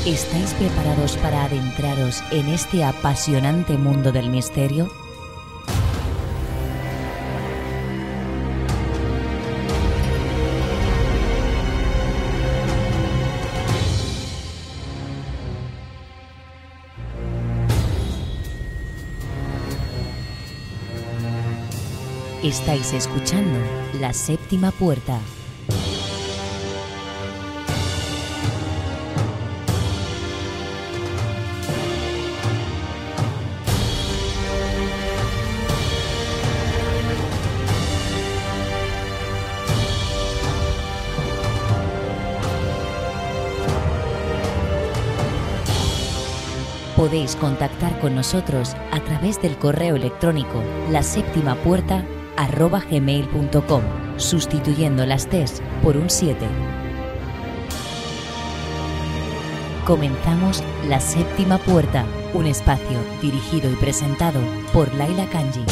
¿Estáis preparados para adentraros en este apasionante mundo del misterio? Estáis escuchando La Séptima Puerta. Podéis contactar con nosotros a través del correo electrónico laseptimapuerta@gmail.com, sustituyendo las T's por un 7. Comenzamos La Séptima Puerta, un espacio dirigido y presentado por Laila Kanji.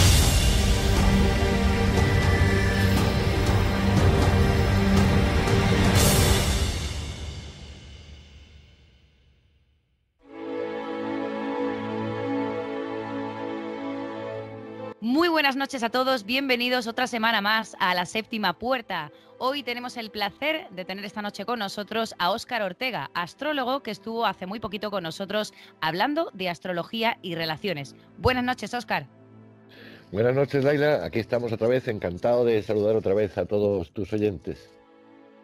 Muy buenas noches a todos, bienvenidos otra semana más a La Séptima Puerta. Hoy tenemos el placer de tener esta noche con nosotros a Óscar Ortega, astrólogo que estuvo hace muy poquito con nosotros hablando de astrología y relaciones. Buenas noches, Óscar. Buenas noches, Laila. Aquí estamos otra vez, encantado de saludar otra vez a todos tus oyentes.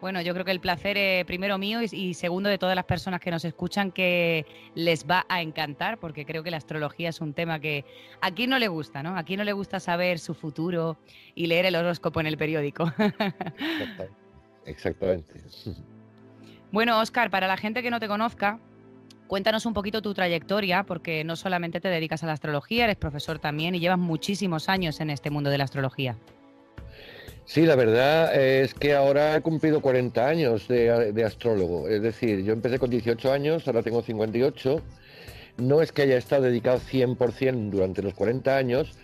Bueno, yo creo que el placer primero mío y segundo de todas las personas que nos escuchan, que les va a encantar, porque creo que la astrología es un tema que a quién no le gusta, ¿no? A quién no le gusta saber su futuro y leer el horóscopo en el periódico. Exactamente. Bueno, Óscar, para la gente que no te conozca, cuéntanos un poquito tu trayectoria, porque no solamente te dedicas a la astrología, eres profesor también y llevas muchísimos años en este mundo de la astrología. Sí, la verdad es que ahora he cumplido 40 años de astrólogo. Es decir, yo empecé con 18 años, ahora tengo 58. No es que haya estado dedicado 100% durante los 40 años,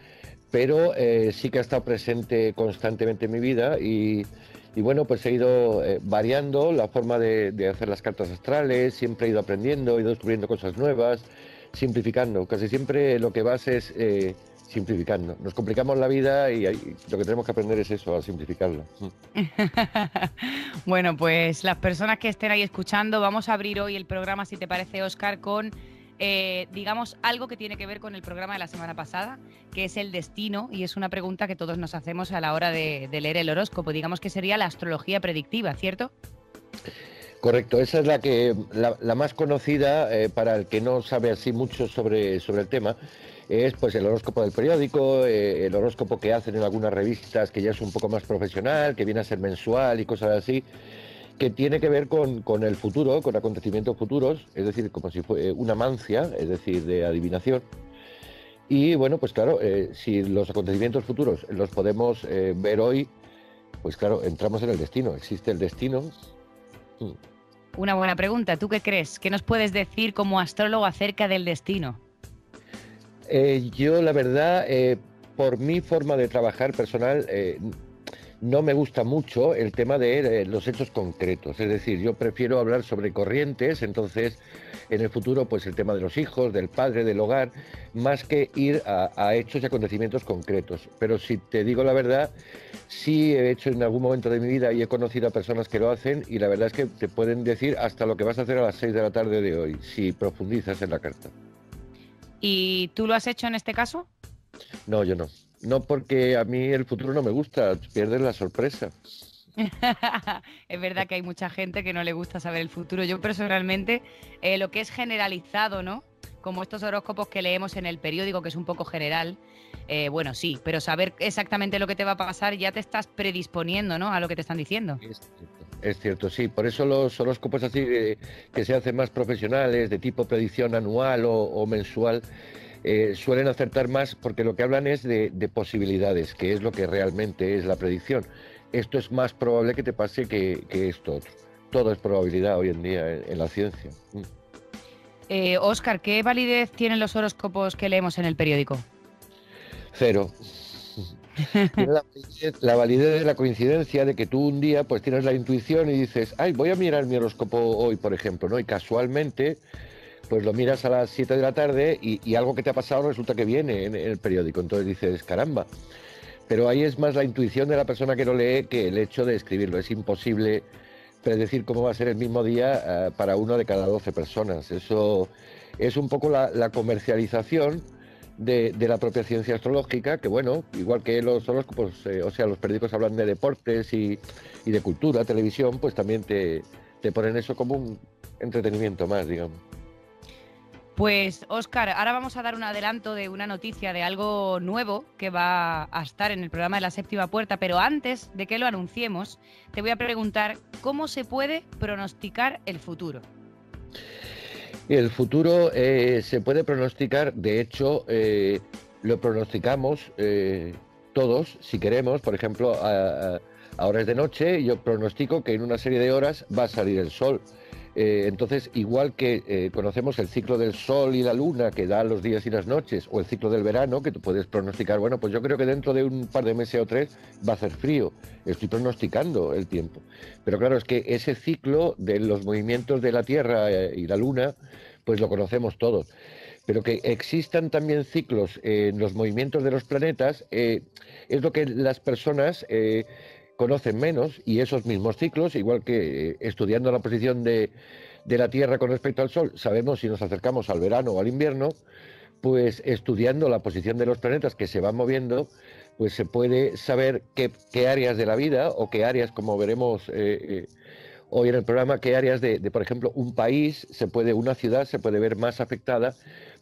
pero sí que ha estado presente constantemente en mi vida y bueno, pues he ido variando la forma de hacer las cartas astrales, siempre he ido aprendiendo, he ido descubriendo cosas nuevas. simplificando. Casi siempre lo que vas es simplificando. Nos complicamos la vida y lo que tenemos que aprender es eso, a simplificarlo. Bueno, pues las personas que estén ahí escuchando, vamos a abrir hoy el programa, si te parece, Óscar, con, digamos, algo que tiene que ver con el programa de la semana pasada, que es el destino, y es una pregunta que todos nos hacemos a la hora de leer el horóscopo. Digamos que sería la astrología predictiva, ¿cierto? Correcto, esa es la más conocida para el que no sabe así mucho sobre el tema. Es pues el horóscopo del periódico, el horóscopo que hacen en algunas revistas, que ya es un poco más profesional, que viene a ser mensual y cosas así, que tiene que ver con el futuro, con acontecimientos futuros, es decir, como si fuera una mancia, es decir, de adivinación. Y bueno, pues claro, si los acontecimientos futuros los podemos ver hoy, pues claro, entramos en el destino. ¿Existe el destino? Una buena pregunta. ¿Tú qué crees? ¿Qué nos puedes decir como astrólogo acerca del destino? Yo, la verdad, por mi forma de trabajar personal, no me gusta mucho el tema de los hechos concretos. Es decir, yo prefiero hablar sobre corrientes, entonces en el futuro pues el tema de los hijos, del padre, del hogar, más que ir a hechos y acontecimientos concretos. Pero si te digo la verdad, sí he hecho en algún momento de mi vida y he conocido a personas que lo hacen y la verdad es que te pueden decir hasta lo que vas a hacer a las 6 de la tarde de hoy, si profundizas en la carta. ¿Y tú lo has hecho en este caso? No, yo no. No, porque a mí el futuro no me gusta, pierdes la sorpresa. Es verdad que hay mucha gente que no le gusta saber el futuro. Yo personalmente, lo que es generalizado, ¿no? Como estos horóscopos que leemos en el periódico, que es un poco general, bueno, sí, pero saber exactamente lo que te va a pasar ya te estás predisponiendo, ¿no? A lo que te están diciendo. Es cierto, sí. Por eso los horóscopos así que se hacen más profesionales, de tipo predicción anual o mensual, suelen acertar más porque lo que hablan es de posibilidades, que es lo que realmente es la predicción. Esto es más probable que te pase que esto otro. Todo es probabilidad hoy en día en la ciencia. Óscar, ¿qué validez tienen los horóscopos que leemos en el periódico? Cero. Tiene la validez de la coincidencia de que tú un día pues tienes la intuición y dices, ay, voy a mirar mi horóscopo hoy, por ejemplo, ¿no? Y casualmente pues lo miras a las 7 de la tarde y algo que te ha pasado resulta que viene en el periódico. Entonces dices, caramba. Pero ahí es más la intuición de la persona que lo lee que el hecho de escribirlo. Es imposible predecir cómo va a ser el mismo día para uno de cada 12 personas. Eso es un poco la comercialización de la propia ciencia astrológica, que bueno, igual que los horóscopos, o sea, los periódicos hablan de deportes y de cultura, televisión, pues también te ponen eso como un entretenimiento más, digamos. Pues, Óscar, ahora vamos a dar un adelanto de una noticia de algo nuevo que va a estar en el programa de La Séptima Puerta, pero antes de que lo anunciemos, te voy a preguntar cómo se puede pronosticar el futuro. El futuro se puede pronosticar, de hecho, lo pronosticamos todos, si queremos. Por ejemplo, ahora es de noche, yo pronostico que en una serie de horas va a salir el sol. Entonces, igual que conocemos el ciclo del sol y la luna que da los días y las noches, o el ciclo del verano, que tú puedes pronosticar, bueno, pues yo creo que dentro de un par de meses o 3 va a hacer frío. Estoy pronosticando el tiempo. Pero claro, es que ese ciclo de los movimientos de la Tierra y la luna, pues lo conocemos todos. Pero que existan también ciclos en los movimientos de los planetas es lo que las personas conocen menos, y esos mismos ciclos, igual que estudiando la posición de la Tierra con respecto al Sol, sabemos si nos acercamos al verano o al invierno, pues estudiando la posición de los planetas que se van moviendo, pues se puede saber qué áreas de la vida o qué áreas, como veremos hoy en el programa, qué áreas de, por ejemplo, un país, una ciudad se puede ver más afectada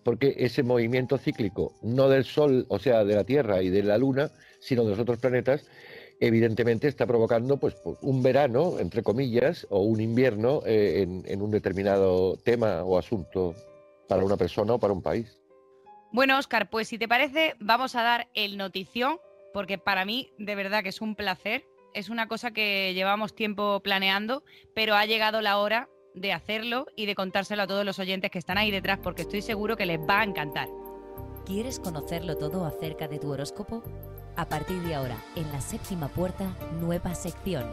porque ese movimiento cíclico, no del Sol, o sea, de la Tierra y de la Luna, sino de los otros planetas, evidentemente está provocando pues un verano, entre comillas, o un invierno en un determinado tema o asunto para una persona o para un país. Bueno, Óscar, pues si te parece, vamos a dar el notición, porque para mí de verdad que es un placer. Es una cosa que llevamos tiempo planeando, pero ha llegado la hora de hacerlo y de contárselo a todos los oyentes que están ahí detrás, porque estoy seguro que les va a encantar. ¿Quieres conocerlo todo acerca de tu horóscopo? A partir de ahora, en La Séptima Puerta, nueva sección.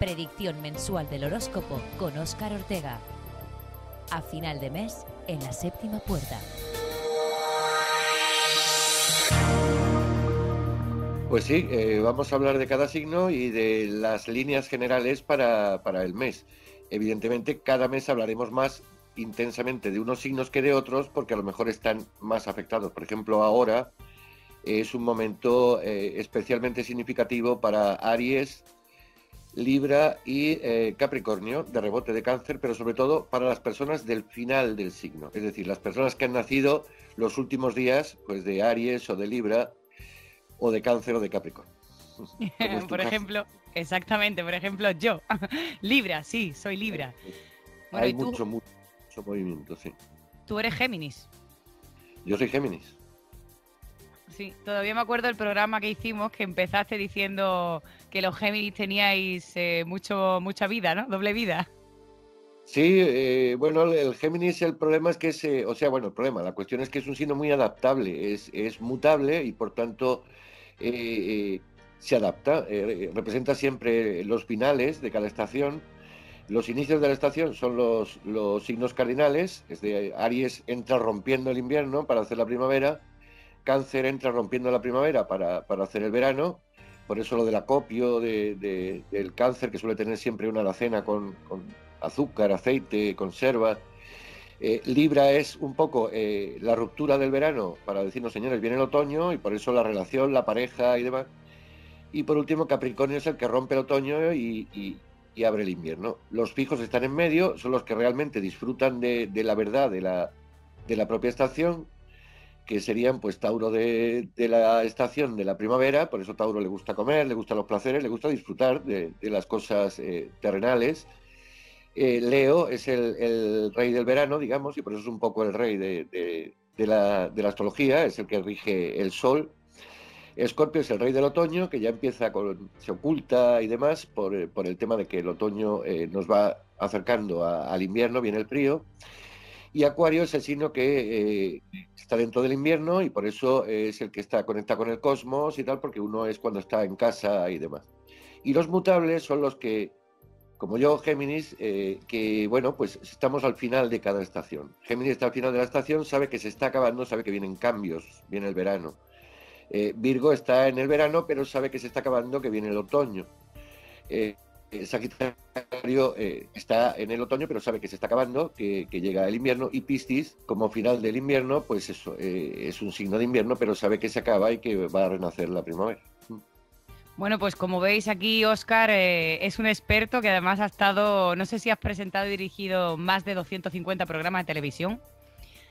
Predicción mensual del horóscopo con Óscar Ortega. A final de mes, en la séptima puerta. Pues sí, vamos a hablar de cada signo y de las líneas generales para el mes. Evidentemente, cada mes hablaremos más intensamente de unos signos que de otros porque a lo mejor están más afectados. Por ejemplo, ahora es un momento especialmente significativo para Aries, Libra y Capricornio, de rebote de Cáncer, pero sobre todo para las personas del final del signo. Es decir, las personas que han nacido los últimos días, pues de Aries o de Libra, o de Cáncer o de Capricornio. Por ejemplo, exactamente, por ejemplo, yo, Libra, sí, soy Libra. Bueno, Hay ¿y tú? mucho movimiento, sí. Tú eres Géminis. Yo soy Géminis. Sí, todavía me acuerdo del programa que hicimos que empezaste diciendo que los Géminis teníais mucha vida, ¿no? Doble vida. Sí, bueno, el Géminis, el problema es que la cuestión es que es un signo muy adaptable, es mutable y por tanto se adapta, representa siempre los finales de cada estación. Los inicios de la estación son los signos cardinales, es de Aries entra rompiendo el invierno para hacer la primavera, Cáncer entra rompiendo la primavera para hacer el verano, por eso lo del acopio del Cáncer, que suele tener siempre una alacena con azúcar, aceite, conservas. Libra es un poco la ruptura del verano para decirnos, señores, viene el otoño y por eso la relación, la pareja y demás. Y por último, Capricornio es el que rompe el otoño y abre el invierno. Los fijos están en medio, son los que realmente disfrutan de la verdad de la propia estación, que serían pues Tauro de la estación de la primavera. Por eso Tauro le gusta comer, le gustan los placeres, le gusta disfrutar de las cosas terrenales. Leo es el rey del verano, digamos, y por eso es un poco el rey de la astrología, es el que rige el sol. Escorpio es el rey del otoño, que ya se oculta y demás por el tema de que el otoño nos va acercando al invierno, viene el frío. Y Acuario es el signo que está dentro del invierno y por eso es el que conecta con el cosmos y tal, porque uno es cuando está en casa y demás. Y los mutables son los que, como yo, Géminis, que bueno, pues estamos al final de cada estación. Géminis está al final de la estación, sabe que se está acabando, sabe que vienen cambios, viene el verano. Virgo está en el verano, pero sabe que se está acabando, que viene el otoño. Sagitario está en el otoño, pero sabe que se está acabando, que llega el invierno. Y Piscis, como final del invierno, pues eso, es un signo de invierno, pero sabe que se acaba y que va a renacer la primavera. Bueno, pues como veis aquí, Óscar es un experto que además ha estado, no sé si has presentado y dirigido más de 250 programas de televisión.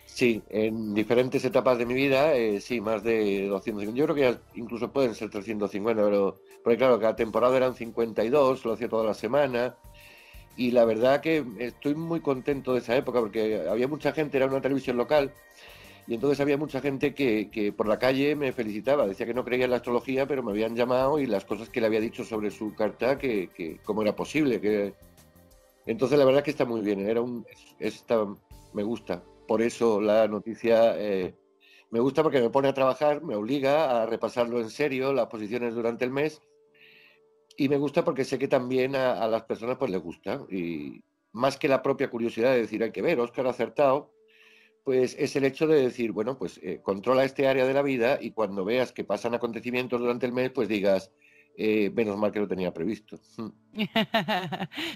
Sí, en diferentes etapas de mi vida, sí, más de 250. Yo creo que ya incluso pueden ser 350, pero porque claro, cada temporada eran 52, lo hacía toda la semana. Y la verdad que estoy muy contento de esa época porque había mucha gente, era una televisión local, y entonces había mucha gente que por la calle me felicitaba, decía que no creía en la astrología, pero me habían llamado y las cosas que le había dicho sobre su carta, que cómo era posible. Entonces la verdad que está muy bien, me gusta. Por eso la noticia me gusta porque me pone a trabajar, me obliga a repasarlo en serio, las posiciones durante el mes, y me gusta porque sé que también a las personas pues les gusta. Y más que la propia curiosidad de decir, hay que ver, Óscar ha acertado, pues es el hecho de decir, bueno, pues controla este área de la vida y cuando veas que pasan acontecimientos durante el mes, pues digas, menos mal que lo tenía previsto.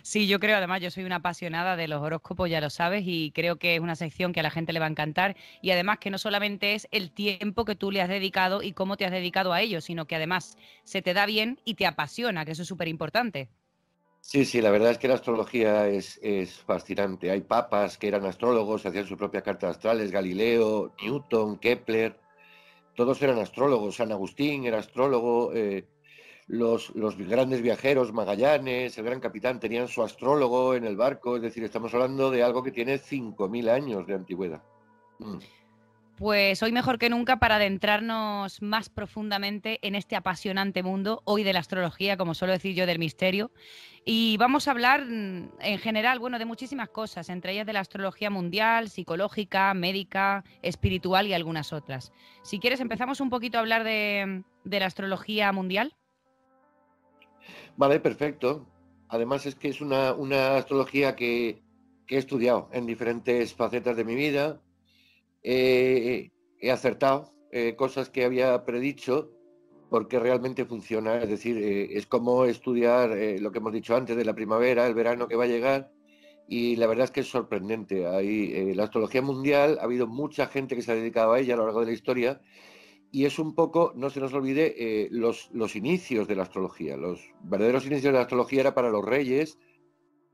Sí, yo creo, además, yo soy una apasionada de los horóscopos, ya lo sabes, y creo que es una sección que a la gente le va a encantar. Y además que no solamente es el tiempo que tú le has dedicado y cómo te has dedicado a ello, sino que además se te da bien y te apasiona, que eso es súper importante. Sí, sí, la verdad es que la astrología es fascinante. Hay papas que eran astrólogos, hacían sus propias cartas astrales, Galileo, Newton, Kepler, todos eran astrólogos. San Agustín era astrólogo, los grandes viajeros, Magallanes, el gran capitán, tenían su astrólogo en el barco. Es decir, estamos hablando de algo que tiene 5.000 años de antigüedad. Mm. Pues hoy mejor que nunca para adentrarnos más profundamente en este apasionante mundo, hoy de la astrología, como suelo decir yo, del misterio. Y vamos a hablar en general, bueno, de muchísimas cosas, entre ellas de la astrología mundial, psicológica, médica, espiritual y algunas otras. Si quieres, empezamos un poquito a hablar de la astrología mundial. Vale, perfecto. Además es que es una astrología que que he estudiado en diferentes facetas de mi vida. He acertado cosas que había predicho porque realmente funciona. Es decir, es como estudiar lo que hemos dicho antes de la primavera, el verano que va a llegar. Y la verdad es que es sorprendente. La astrología mundial, ha habido mucha gente que se ha dedicado a ella a lo largo de la historia y es un poco, no se nos olvide, los inicios de la astrología. Los verdaderos inicios de la astrología era para los reyes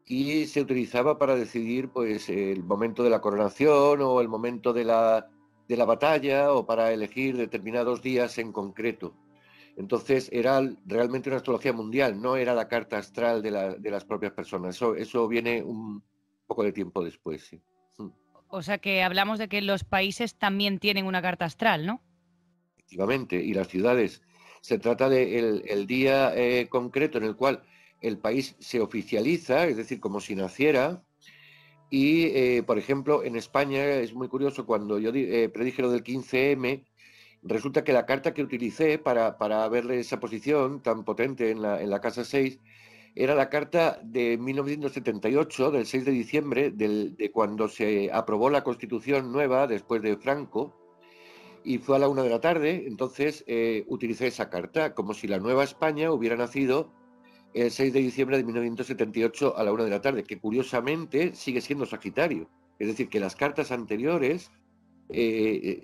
y se utilizaba para decidir pues el momento de la coronación o el momento de la batalla o para elegir determinados días en concreto. Entonces era realmente una astrología mundial, no era la carta astral de las propias personas. Eso viene un poco de tiempo después, sí. O sea que hablamos de que los países también tienen una carta astral, ¿no? Efectivamente, y las ciudades. Se trata de el día concreto en el cual el país se oficializa, es decir, como si naciera. Y, por ejemplo, en España es muy curioso, cuando yo predije lo del 15M, resulta que la carta que utilicé para verle esa posición tan potente en la casa 6 era la carta de 1978, del 6 de diciembre, de cuando se aprobó la Constitución nueva después de Franco, y fue a la 1 de la tarde. Entonces utilicé esa carta como si la nueva España hubiera nacido el 6 de diciembre de 1978 a la 1 de la tarde, que curiosamente sigue siendo Sagitario. Es decir, que las cartas anteriores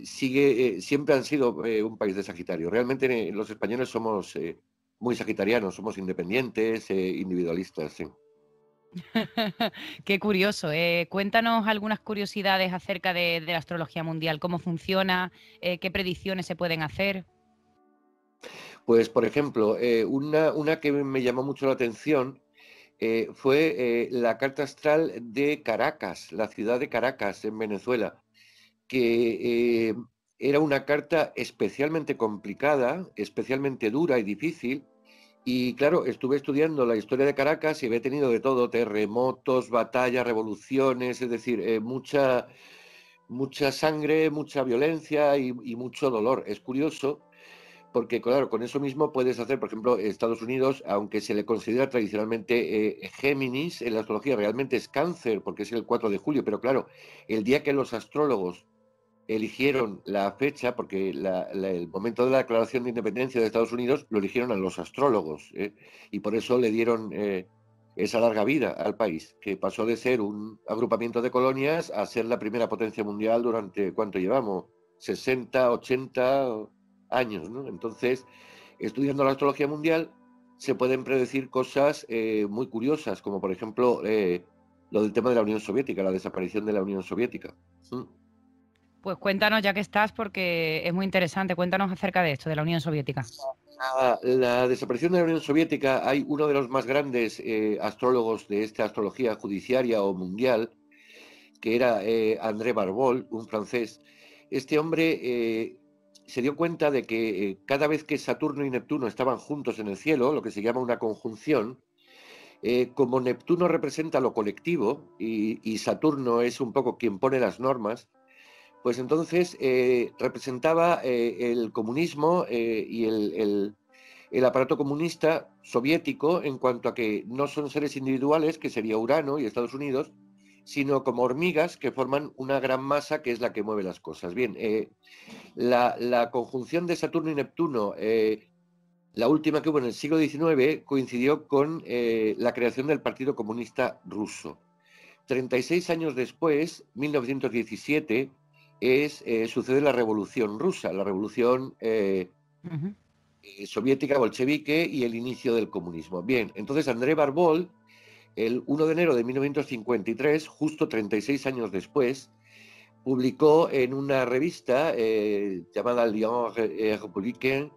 siempre han sido un país de Sagitario. Realmente los españoles somos muy sagitarianos, somos independientes, individualistas. Sí. Qué curioso. Cuéntanos algunas curiosidades acerca de la astrología mundial, cómo funciona, qué predicciones se pueden hacer. Pues, por ejemplo, una que me llamó mucho la atención fue la carta astral de Caracas, la ciudad de Caracas, en Venezuela, que era una carta especialmente complicada, especialmente dura y difícil. Y claro, estuve estudiando la historia de Caracas y había tenido de todo: terremotos, batallas, revoluciones, es decir, mucha sangre, mucha violencia y mucho dolor. Es curioso porque, claro, con eso mismo puedes hacer, por ejemplo, Estados Unidos, aunque se le considera tradicionalmente Géminis, en la astrología realmente es Cáncer, porque es el 4 de julio, pero claro, el día que los astrólogos eligieron la fecha, porque el momento de la declaración de independencia de Estados Unidos lo eligieron a los astrólogos, y por eso le dieron esa larga vida al país, que pasó de ser un agrupamiento de colonias a ser la primera potencia mundial durante, ¿cuánto llevamos? 60, 80 años, ¿no? Entonces, estudiando la astrología mundial, se pueden predecir cosas muy curiosas, como por ejemplo lo del tema de la Unión Soviética, la desaparición de la Unión Soviética. Pues cuéntanos, ya que estás, porque es muy interesante, cuéntanos acerca de esto, de la Unión Soviética. La desaparición de la Unión Soviética, hay uno de los más grandes astrólogos de esta astrología judiciaria o mundial, que era André Barbol, un francés. Este hombre se dio cuenta de que cada vez que Saturno y Neptuno estaban juntos en el cielo, lo que se llama una conjunción, como Neptuno representa lo colectivo y Saturno es un poco quien pone las normas, pues entonces representaba el comunismo y el aparato comunista soviético, en cuanto a que no son seres individuales, que sería Urano y Estados Unidos, sino como hormigas que forman una gran masa que es la que mueve las cosas. Bien, la conjunción de Saturno y Neptuno, la última que hubo en el siglo XIX, coincidió con la creación del Partido Comunista Ruso. 36 años después, 1917, sucede la Revolución Rusa, la Revolución soviética bolchevique y el inicio del comunismo. Bien, entonces André Barbol, el 1 de enero de 1953, justo 36 años después, publicó en una revista llamada Lyon Républicain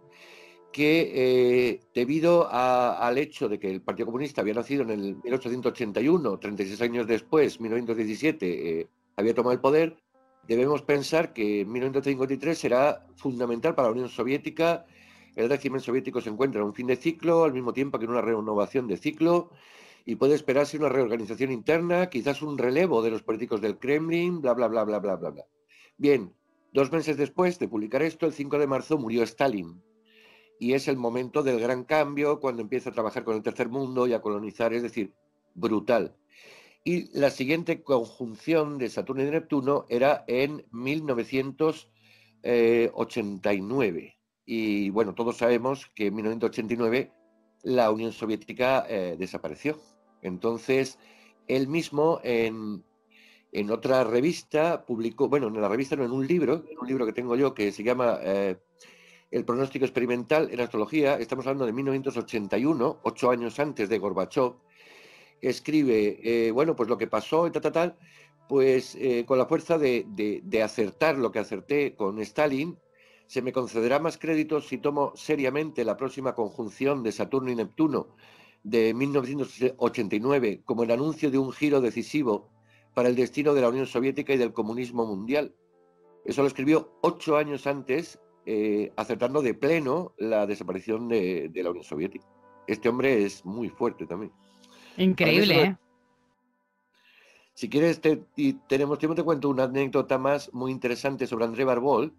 que debido al hecho de que el Partido Comunista había nacido en el 1881, 36 años después, 1917, había tomado el poder, debemos pensar que en 1953 será fundamental para la Unión Soviética. El régimen soviético se encuentra en un fin de ciclo, al mismo tiempo que en una renovación de ciclo, y puede esperarse una reorganización interna, quizás un relevo de los políticos del Kremlin, bla, bla, bla, bla, bla, bla, bla. Bien, 2 meses después de publicar esto, el 5 de marzo, murió Stalin. Y es el momento del gran cambio, cuando empieza a trabajar con el tercer mundo y a colonizar, es decir, brutal. y la siguiente conjunción de Saturno y de Neptuno era en 1989. Y bueno, todos sabemos que en 1989 la Unión Soviética desapareció. Entonces, él mismo en otra revista publicó, bueno, en la revista no, en un libro que tengo yo que se llama El pronóstico experimental en astrología, estamos hablando de 1981, 8 años antes de Gorbachov, escribe, bueno, pues lo que pasó, tal, pues con la fuerza de acertar lo que acerté con Stalin, se me concederá más crédito si tomo seriamente la próxima conjunción de Saturno y Neptuno de 1989 como el anuncio de un giro decisivo para el destino de la Unión Soviética y del comunismo mundial. Eso lo escribió 8 años antes, acertando de pleno la desaparición de la Unión Soviética. Este hombre es muy fuerte también. Increíble, ¿eh? Si quieres, y tenemos tiempo, te cuento una anécdota más muy interesante sobre André Barbol,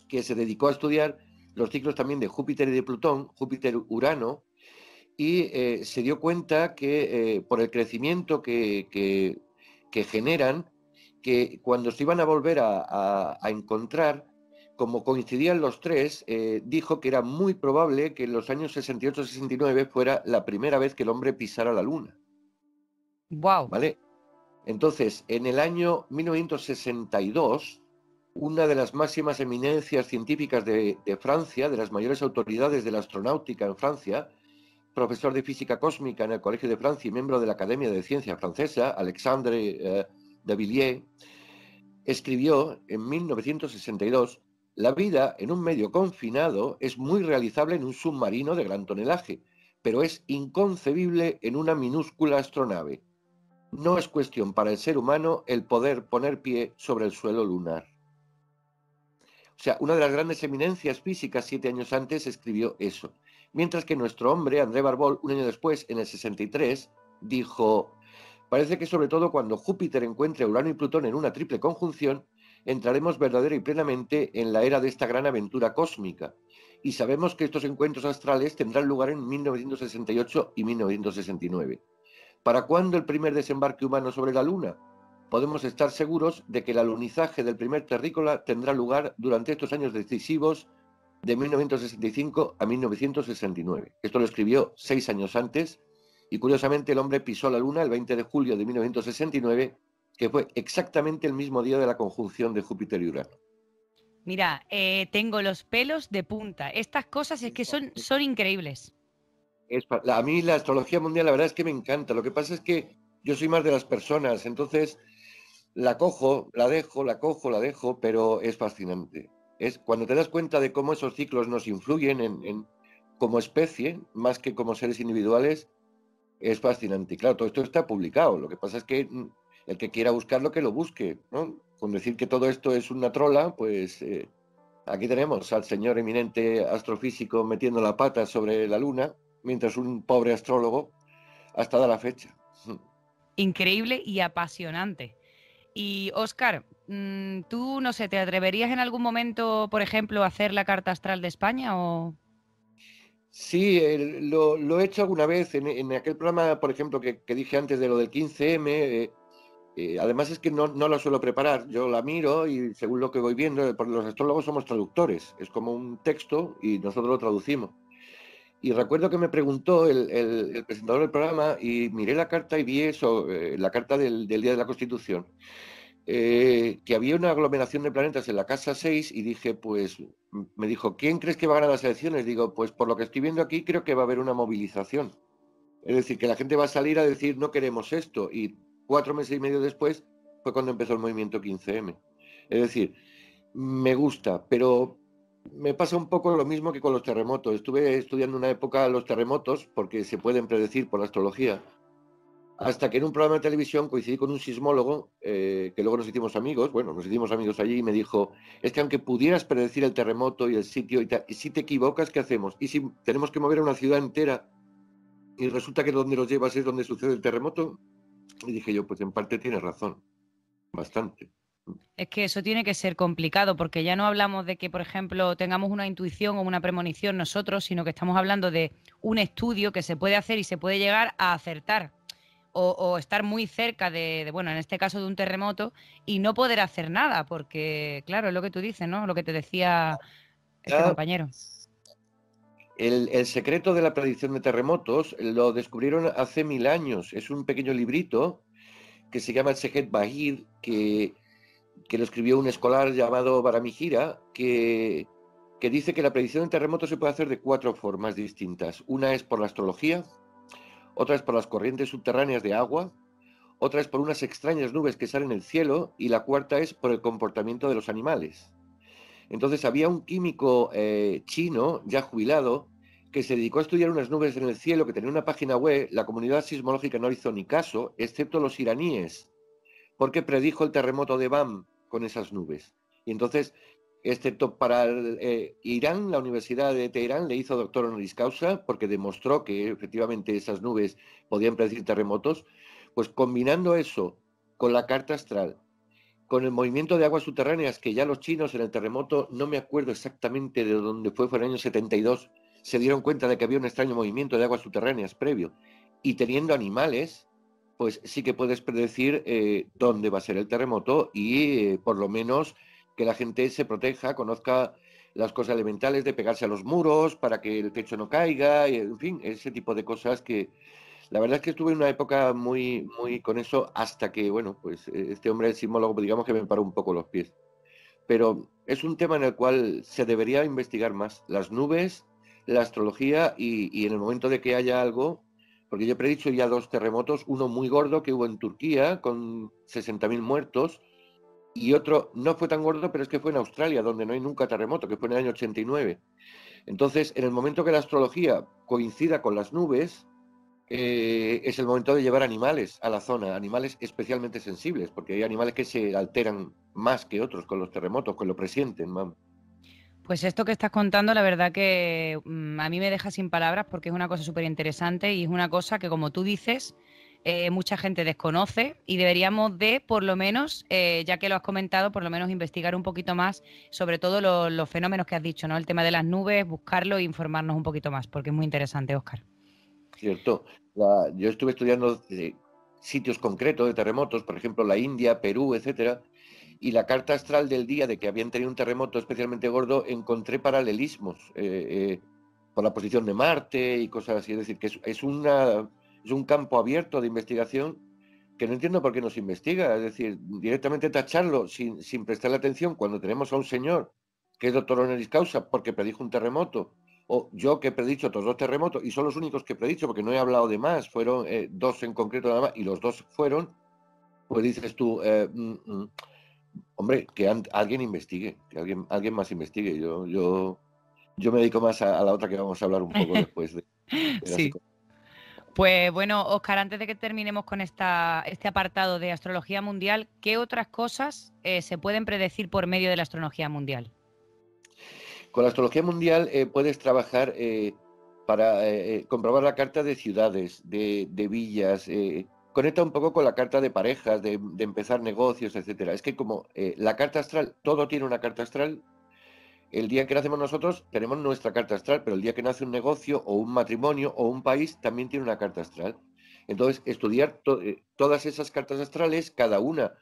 que se dedicó a estudiar los ciclos también de Júpiter y de Plutón, Júpiter-Urano, y se dio cuenta que por el crecimiento que generan, que cuando se iban a volver a encontrar, como coincidían los tres, dijo que era muy probable que en los años 68-69 fuera la primera vez que el hombre pisara la Luna. Wow. ¿Vale? Entonces, en el año 1962, una de las máximas eminencias científicas de Francia, de las mayores autoridades de la astronáutica en Francia, profesor de física cósmica en el Colegio de Francia y miembro de la Academia de Ciencia Francesa, Alexandre de Villiers, escribió en 1962: la vida en un medio confinado es muy realizable en un submarino de gran tonelaje, pero es inconcebible en una minúscula astronave. No es cuestión para el ser humano el poder poner pie sobre el suelo lunar. O sea, una de las grandes eminencias físicas 7 años antes escribió eso. Mientras que nuestro hombre, André Barbol, un año después, en el 63, dijo: parece que sobre todo cuando Júpiter encuentre a Urano y Plutón en una triple conjunción, entraremos verdadera y plenamente en la era de esta gran aventura cósmica. Y sabemos que estos encuentros astrales tendrán lugar en 1968 y 1969. ¿Para cuándo el primer desembarque humano sobre la Luna? Podemos estar seguros de que el alunizaje del primer terrícola tendrá lugar durante estos años decisivos de 1965 a 1969. Esto lo escribió 6 años antes y curiosamente el hombre pisó la Luna el 20 de julio de 1969, que fue exactamente el mismo día de la conjunción de Júpiter y Urano. Mira, tengo los pelos de punta. Estas cosas es que son increíbles. A mí la astrología mundial la verdad es que me encanta. Lo que pasa es que yo soy más de las personas, entonces la cojo, la dejo, la cojo, la dejo, pero es fascinante. Es cuando te das cuenta de cómo esos ciclos nos influyen como especie, más que como seres individuales, es fascinante. Y claro, todo esto está publicado. Lo que pasa es que el que quiera buscarlo, que lo busque, ¿no? Con decir que todo esto es una trola, pues aquí tenemos al señor eminente astrofísico metiendo la pata sobre la Luna, mientras un pobre astrólogo hasta da la fecha. Increíble y apasionante. Y Óscar, ¿tú, no sé, te atreverías en algún momento, por ejemplo, a hacer la carta astral de España o...? Sí, lo he hecho alguna vez en aquel programa, por ejemplo, que dije antes de lo del 15M. Además es que no la suelo preparar, yo la miro y según lo que voy viendo, porque los astrólogos somos traductores, es como un texto y nosotros lo traducimos. Y recuerdo que me preguntó el presentador del programa y miré la carta y vi eso, la carta del Día de la Constitución, que había una aglomeración de planetas en la casa 6 y dije, pues, me dijo: ¿quién crees que va a ganar las elecciones? Digo, pues por lo que estoy viendo aquí creo que va a haber una movilización. Es decir, que la gente va a salir a decir no queremos esto, y 4 meses y medio después fue cuando empezó el movimiento 15M. Es decir, me gusta, pero me pasa un poco lo mismo que con los terremotos. Estuve estudiando una época los terremotos porque se pueden predecir por la astrología, hasta que en un programa de televisión coincidí con un sismólogo, que luego nos hicimos amigos, nos hicimos amigos allí, y me dijo: es que aunque pudieras predecir el terremoto y el sitio y tal, y si te equivocas, ¿qué hacemos? Y si tenemos que mover a una ciudad entera y resulta que donde los llevas es donde sucede el terremoto. Y dije yo, pues en parte tienes razón, bastante. Es que eso tiene que ser complicado, porque ya no hablamos de que, por ejemplo, tengamos una intuición o una premonición nosotros, sino que estamos hablando de un estudio que se puede hacer y se puede llegar a acertar. o estar muy cerca bueno, en este caso de un terremoto y no poder hacer nada, porque claro, es lo que tú dices, ¿no? Lo que te decía este Ah, compañero. el secreto de la predicción de terremotos lo descubrieron hace 1000 años. Es un pequeño librito que se llama el Sejet Bahir, que lo escribió un escolar llamado Baramihira, que dice que la predicción de terremotos se puede hacer de 4 formas distintas. Una es por la astrología, otra es por las corrientes subterráneas de agua, otra es por unas extrañas nubes que salen del cielo y la cuarta es por el comportamiento de los animales. Entonces había un químico chino, ya jubilado, que se dedicó a estudiar unas nubes en el cielo, que tenía una página web. La comunidad sismológica no hizo ni caso, excepto los iraníes, porque predijo el terremoto de Bam con esas nubes. Y entonces, excepto para Irán, la Universidad de Teherán le hizo doctor honoris causa, porque demostró que efectivamente esas nubes podían predecir terremotos. Pues combinando eso con la carta astral, con el movimiento de aguas subterráneas, que ya los chinos en el terremoto, no me acuerdo exactamente de dónde fue en el año 72, se dieron cuenta de que había un extraño movimiento de aguas subterráneas previo, y teniendo animales, pues sí que puedes predecir dónde va a ser el terremoto y por lo menos que la gente se proteja, conozca las cosas elementales de pegarse a los muros para que el techo no caiga, y, en fin, ese tipo de cosas que la verdad es que estuve en una época muy con eso hasta que, bueno, pues este hombre, el sismólogo, digamos que me paró un poco los pies. Pero es un tema en el cual se debería investigar más. Las nubes, la astrología y en el momento de que haya algo, porque yo he predicho ya 2 terremotos, uno muy gordo que hubo en Turquía con 60.000 muertos y otro no fue tan gordo, pero es que fue en Australia, donde no hay nunca terremoto, que fue en el año 89. Entonces, en el momento que la astrología coincida con las nubes, es el momento de llevar animales a la zona, animales especialmente sensibles, porque hay animales que se alteran más que otros con los terremotos, que lo presienten. Pues esto que estás contando, la verdad que a mí me deja sin palabras porque es una cosa súper interesante y es una cosa que, como tú dices, mucha gente desconoce y deberíamos de, por lo menos, ya que lo has comentado, por lo menos investigar un poquito más sobre todo los fenómenos que has dicho, ¿no? El tema de las nubes, buscarlo e informarnos un poquito más, porque es muy interesante, Óscar. ¿Cierto? Yo estuve estudiando sitios concretos de terremotos, por ejemplo, la India, Perú, etcétera, y la carta astral del día de que habían tenido un terremoto especialmente gordo, encontré paralelismos por la posición de Marte y cosas así. Es decir, que es un campo abierto de investigación que no entiendo por qué no se investiga. Es decir, directamente tacharlo sin prestarle atención cuando tenemos a un señor que es doctor honoris causa porque predijo un terremoto, o yo que he predicho otros 2 terremotos, y son los únicos que he predicho porque no he hablado de más, fueron 2 en concreto nada más, y los 2 fueron, pues dices tú, hombre, que alguien investigue, que alguien más investigue. Yo me dedico más a la otra que vamos a hablar un poco después de la Sí. psicología. Pues bueno, Óscar, antes de que terminemos con este apartado de astrología mundial, ¿qué otras cosas se pueden predecir por medio de la astrología mundial? Con la astrología mundial puedes trabajar para comprobar la carta de ciudades, de villas. Conecta un poco con la carta de parejas, de empezar negocios, etcétera. Es que como la carta astral, todo tiene una carta astral. El día que nacemos nosotros tenemos nuestra carta astral, pero el día que nace un negocio o un matrimonio o un país también tiene una carta astral. Entonces, estudiar todas esas cartas astrales, cada una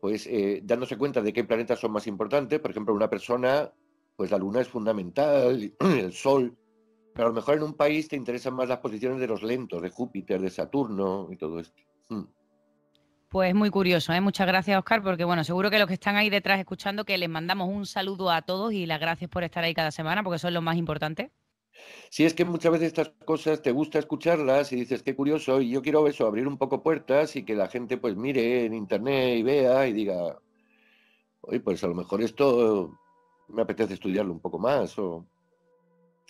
pues dándose cuenta de qué planetas son más importantes. Por ejemplo, una persona, pues la luna es fundamental, el sol, pero a lo mejor en un país te interesan más las posiciones de los lentos, de Júpiter, de Saturno y todo esto. Pues muy curioso, ¿eh? Muchas gracias, Óscar, porque bueno, seguro que los que están ahí detrás escuchando, que les mandamos un saludo a todos y las gracias por estar ahí cada semana, porque son lo más importante. Sí, es que muchas veces estas cosas te gusta escucharlas y dices, qué curioso, y yo quiero eso, abrir un poco puertas y que la gente pues mire en internet y vea y diga, oye, pues a lo mejor esto me apetece estudiarlo un poco más, o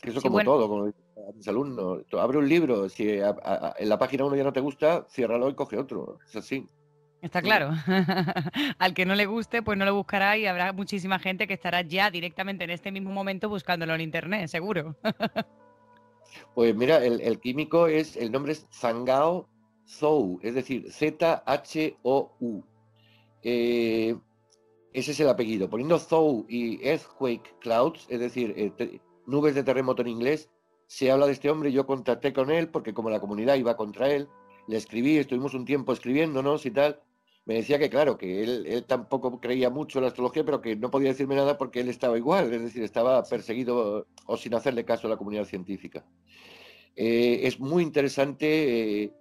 eso Sí, como bueno, todo, como dicen a mis alumnos. Tú abre un libro, si en la página uno ya no te gusta, ciérralo y coge otro. Es así. está Mm. claro. Al que no le guste, pues no lo buscará y habrá muchísima gente que estará ya directamente en este mismo momento buscándolo en internet, seguro. Pues mira, el químico el nombre es Zhangao Zhou, es decir, Zhou. Eh, Ese es el apellido. Poniendo Zhou y Earthquake Clouds, es decir, nubes de terremoto en inglés, se habla de este hombre. Yo contacté con él porque como la comunidad iba contra él, le escribí, estuvimos un tiempo escribiéndonos y tal, me decía que claro, que él tampoco creía mucho en la astrología, pero que no podía decirme nada porque él estaba igual, es decir, estaba perseguido o sin hacerle caso a la comunidad científica. Es muy interesante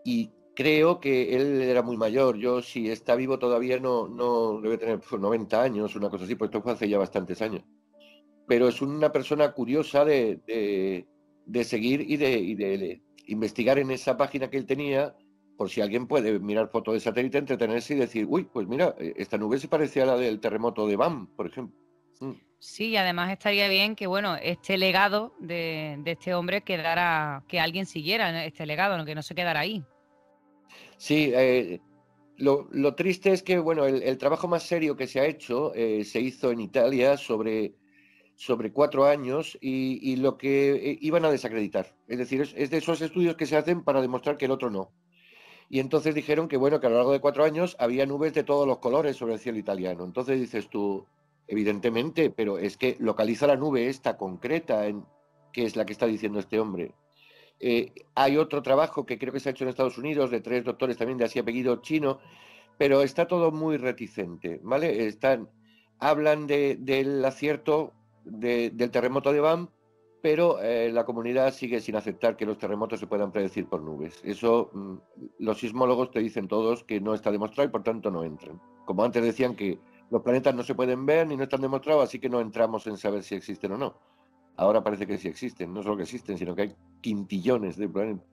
y creo que él era muy mayor. Yo, si está vivo todavía, no debe tener 90 años, una cosa así, pues esto fue hace ya bastantes años. Pero es una persona curiosa de seguir y de investigar en esa página que él tenía, por si alguien puede mirar fotos de satélite, entretenerse y decir, uy, pues mira, esta nube se parece a la del terremoto de Bam, por ejemplo. Mm. Sí, y además estaría bien que, bueno, este legado de este hombre quedara, que alguien siguiera este legado, ¿no? Que no se quedara ahí. Sí, lo triste es que, bueno, el trabajo más serio que se ha hecho se hizo en Italia sobre 4 años y lo que iban a desacreditar. Es decir, es de esos estudios que se hacen para demostrar que el otro no. Y entonces dijeron que, bueno, que a lo largo de 4 años había nubes de todos los colores sobre el cielo italiano. Entonces dices tú, evidentemente, pero es que localiza la nube esta concreta, que es la que está diciendo este hombre. Hay otro trabajo que creo que se ha hecho en Estados Unidos de 3 doctores también de así apellido chino, pero está todo muy reticente, ¿vale? Hablan del acierto del terremoto de Bam, pero la comunidad sigue sin aceptar que los terremotos se puedan predecir por nubes. Eso los sismólogos te dicen todos que no está demostrado y por tanto no entran. Como antes decían que los planetas no se pueden ver ni no están demostrados, así que no entramos en saber si existen o no. Ahora parece que sí existen, no solo que existen, sino que hay quintillones de planetas.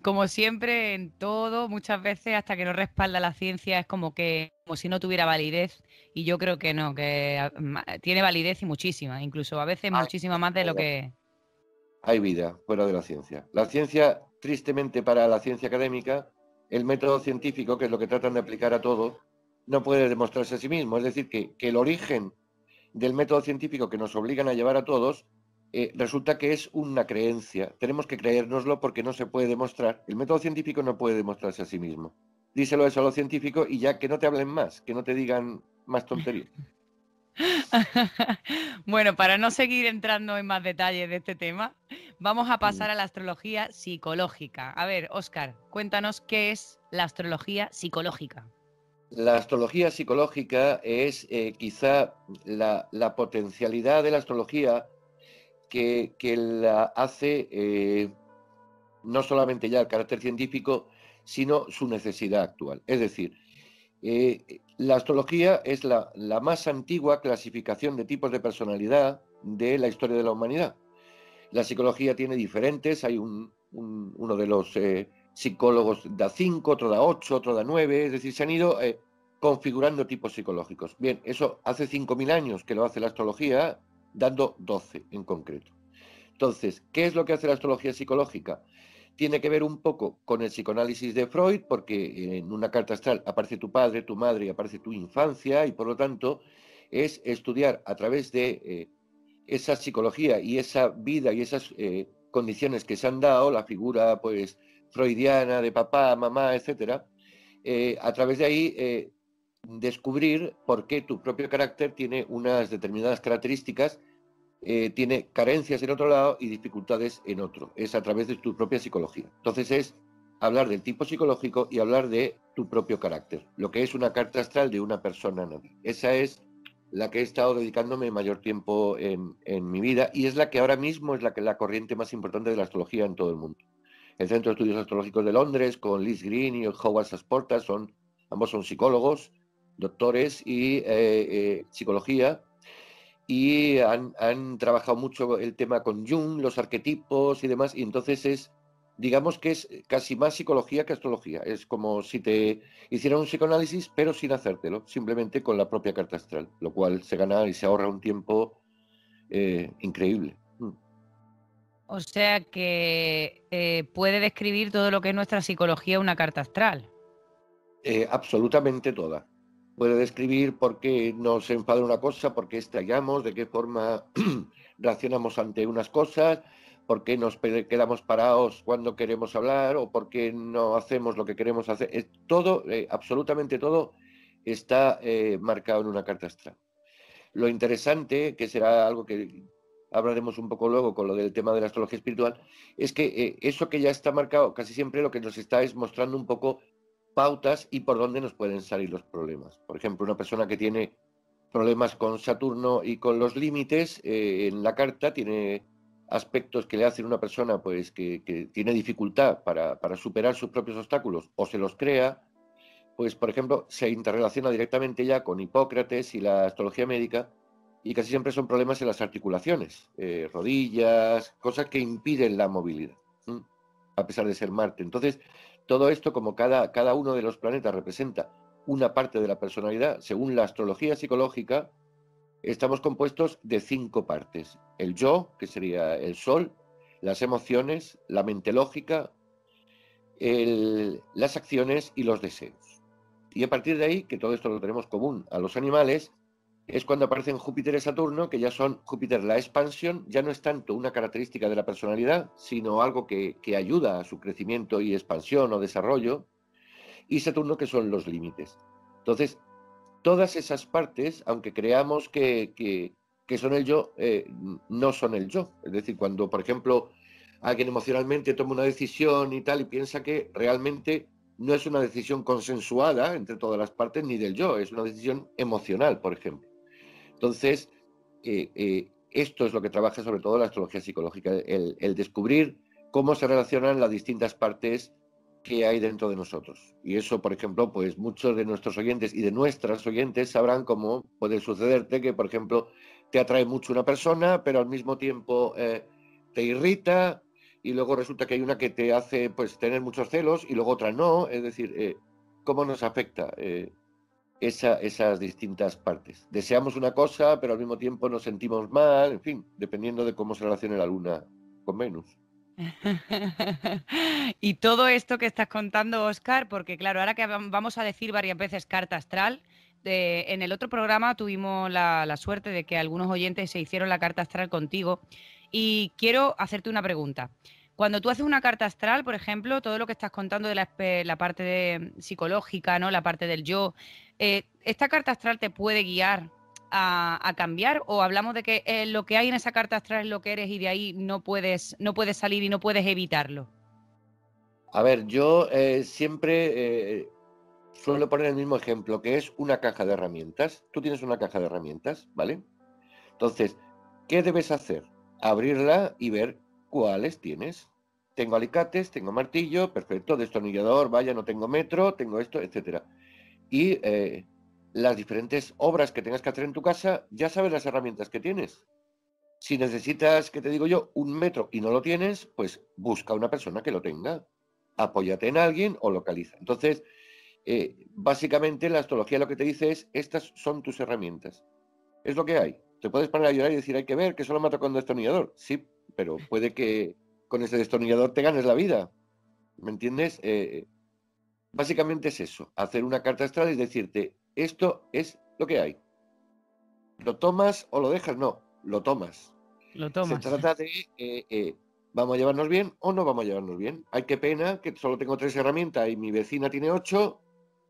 Como siempre, en todo, muchas veces hasta que no respalda la ciencia es como que como si no tuviera validez y yo creo que no, que tiene validez y muchísima, incluso a veces Hay, muchísima más de lo que... hay vida fuera de la ciencia. La ciencia, tristemente para la ciencia académica, el método científico, que es lo que tratan de aplicar a todo, no puede demostrarse a sí mismo. Es decir, que el origen del método científico que nos obligan a llevar a todos resulta que es una creencia. Tenemos que creérnoslo porque no se puede demostrar. El método científico no puede demostrarse a sí mismo. Díselo eso a los científicos y ya que no te hablen más, que no te digan más tonterías. Bueno, para no seguir entrando en más detalles de este tema, vamos a Mm. pasar a la astrología psicológica. A ver, Óscar, cuéntanos qué es la astrología psicológica. La astrología psicológica es quizá la potencialidad de la astrología que la hace no solamente ya el carácter científico, sino su necesidad actual. Es decir, la astrología es la más antigua clasificación de tipos de personalidad de la historia de la humanidad. La psicología tiene diferentes, hay uno de los psicólogos da 5, otro da 8, otro da 9, es decir, se han ido configurando tipos psicológicos. Bien, eso hace 5.000 años que lo hace la astrología, dando 12 en concreto. Entonces, ¿qué es lo que hace la astrología psicológica? Tiene que ver un poco con el psicoanálisis de Freud, porque en una carta astral aparece tu padre, tu madre y aparece tu infancia, y por lo tanto es estudiar a través de esa psicología y esa vida y esas condiciones que se han dado, la figura pues freudiana de papá, mamá, etcétera, a través de ahí descubrir por qué tu propio carácter tiene unas determinadas características, tiene carencias en otro lado y dificultades en otro. Es a través de tu propia psicología. Entonces es hablar del tipo psicológico y hablar de tu propio carácter, lo que es una carta astral de una persona nazi. Esa es la que he estado dedicándome mayor tiempo en mi vida y es la que ahora mismo es la corriente más importante de la astrología en todo el mundo. El Centro de Estudios Astrológicos de Londres, con Liz Green y Howard Sasporta, ambos son psicólogos, doctores y psicología, y han trabajado mucho el tema con Jung, los arquetipos y demás, y entonces digamos que es casi más psicología que astrología. Es como si te hicieran un psicoanálisis, pero sin hacértelo, simplemente con la propia carta astral, lo cual se gana y se ahorra un tiempo increíble. O sea que puede describir todo lo que es nuestra psicología una carta astral. Absolutamente toda. Puede describir por qué nos enfada una cosa, por qué estallamos, de qué forma reaccionamos ante unas cosas, por qué nos quedamos parados cuando queremos hablar o por qué no hacemos lo que queremos hacer. Todo, absolutamente todo, está marcado en una carta astral. Lo interesante, que será algo que hablaremos un poco luego con lo del tema de la astrología espiritual, es que eso que ya está marcado, casi siempre lo que nos está es mostrando un poco pautas y por dónde nos pueden salir los problemas. Por ejemplo, una persona que tiene problemas con Saturno y con los límites, en la carta tiene aspectos que le hacen a una persona pues que tiene dificultad para superar sus propios obstáculos o se los crea, pues por ejemplo se interrelaciona directamente ya con Hipócrates y la astrología médica, y casi siempre son problemas en las articulaciones, rodillas, cosas que impiden la movilidad, a pesar de ser Marte. Entonces, todo esto, como cada uno de los planetas representa una parte de la personalidad, según la astrología psicológica, estamos compuestos de 5 partes. El yo, que sería el sol, las emociones, la mente lógica, las acciones y los deseos. Y a partir de ahí, que todo esto lo tenemos común a los animales, es cuando aparecen Júpiter y Saturno, que ya son Júpiter la expansión, ya no es tanto una característica de la personalidad, sino algo que ayuda a su crecimiento y expansión o desarrollo, y Saturno, que son los límites. Entonces, todas esas partes, aunque creamos que son el yo, no son el yo. Es decir, cuando, por ejemplo, alguien emocionalmente toma una decisión y tal, y piensa que realmente no es una decisión consensuada entre todas las partes ni del yo, es una decisión emocional, por ejemplo. Entonces, esto es lo que trabaja sobre todo la astrología psicológica, el descubrir cómo se relacionan las distintas partes que hay dentro de nosotros. Y eso, por ejemplo, pues muchos de nuestros oyentes y de nuestras oyentes sabrán cómo puede sucederte que, por ejemplo, te atrae mucho una persona, pero al mismo tiempo te irrita, y luego resulta que hay una que te hace pues tener muchos celos y luego otra no. Es decir, cómo nos afecta esas distintas partes. Deseamos una cosa, pero al mismo tiempo nos sentimos mal, en fin, dependiendo de cómo se relacione la Luna con Venus. Y todo esto que estás contando, Óscar, porque claro, ahora que vamos a decir varias veces carta astral, en el otro programa tuvimos la suerte de que algunos oyentes se hicieron la carta astral contigo y quiero hacerte una pregunta. Cuando tú haces una carta astral, por ejemplo, todo lo que estás contando de la parte psicológica, ¿no? La parte del yo, ¿esta carta astral te puede guiar a cambiar, o hablamos de que lo que hay en esa carta astral es lo que eres y de ahí no puedes salir y no puedes evitarlo? A ver, yo siempre suelo poner el mismo ejemplo, que es una caja de herramientas. Tú tienes una caja de herramientas, ¿vale? Entonces, ¿qué debes hacer? Abrirla y ver cuáles tienes. Tengo alicates, tengo martillo, perfecto, destornillador, vaya, no tengo metro, tengo esto, etcétera. Y las diferentes obras que tengas que hacer en tu casa, ya sabes las herramientas que tienes. Si necesitas, que te digo yo, un metro y no lo tienes, pues busca una persona que lo tenga. Apóyate en alguien o localiza. Entonces, básicamente la astrología lo que te dice es, estas son tus herramientas. Es lo que hay. Te puedes poner a llorar y decir, hay que ver, que solo mato con destornillador. Sí, pero puede que con ese destornillador te ganes la vida. ¿Me entiendes? Básicamente es eso, hacer una carta astral y decirte, esto es lo que hay. ¿Lo tomas o lo dejas? No, lo tomas. Lo Se tomas. trata de, ¿vamos a llevarnos bien o no vamos a llevarnos bien? Ay, qué pena que solo tengo 3 herramientas y mi vecina tiene 8,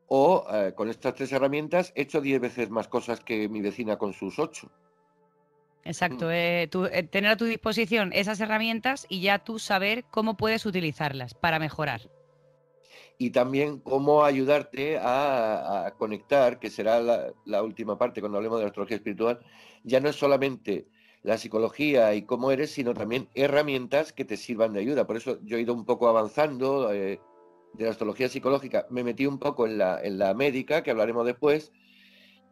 o con estas 3 herramientas he hecho 10 veces más cosas que mi vecina con sus 8. Exacto, tener a tu disposición esas herramientas y ya tú saber cómo puedes utilizarlas para mejorar. Y también cómo ayudarte a conectar, que será la última parte cuando hablemos de la astrología espiritual. Ya no es solamente la psicología y cómo eres, sino también herramientas que te sirvan de ayuda. Por eso yo he ido un poco avanzando de la astrología psicológica. Me metí un poco en la médica, que hablaremos después,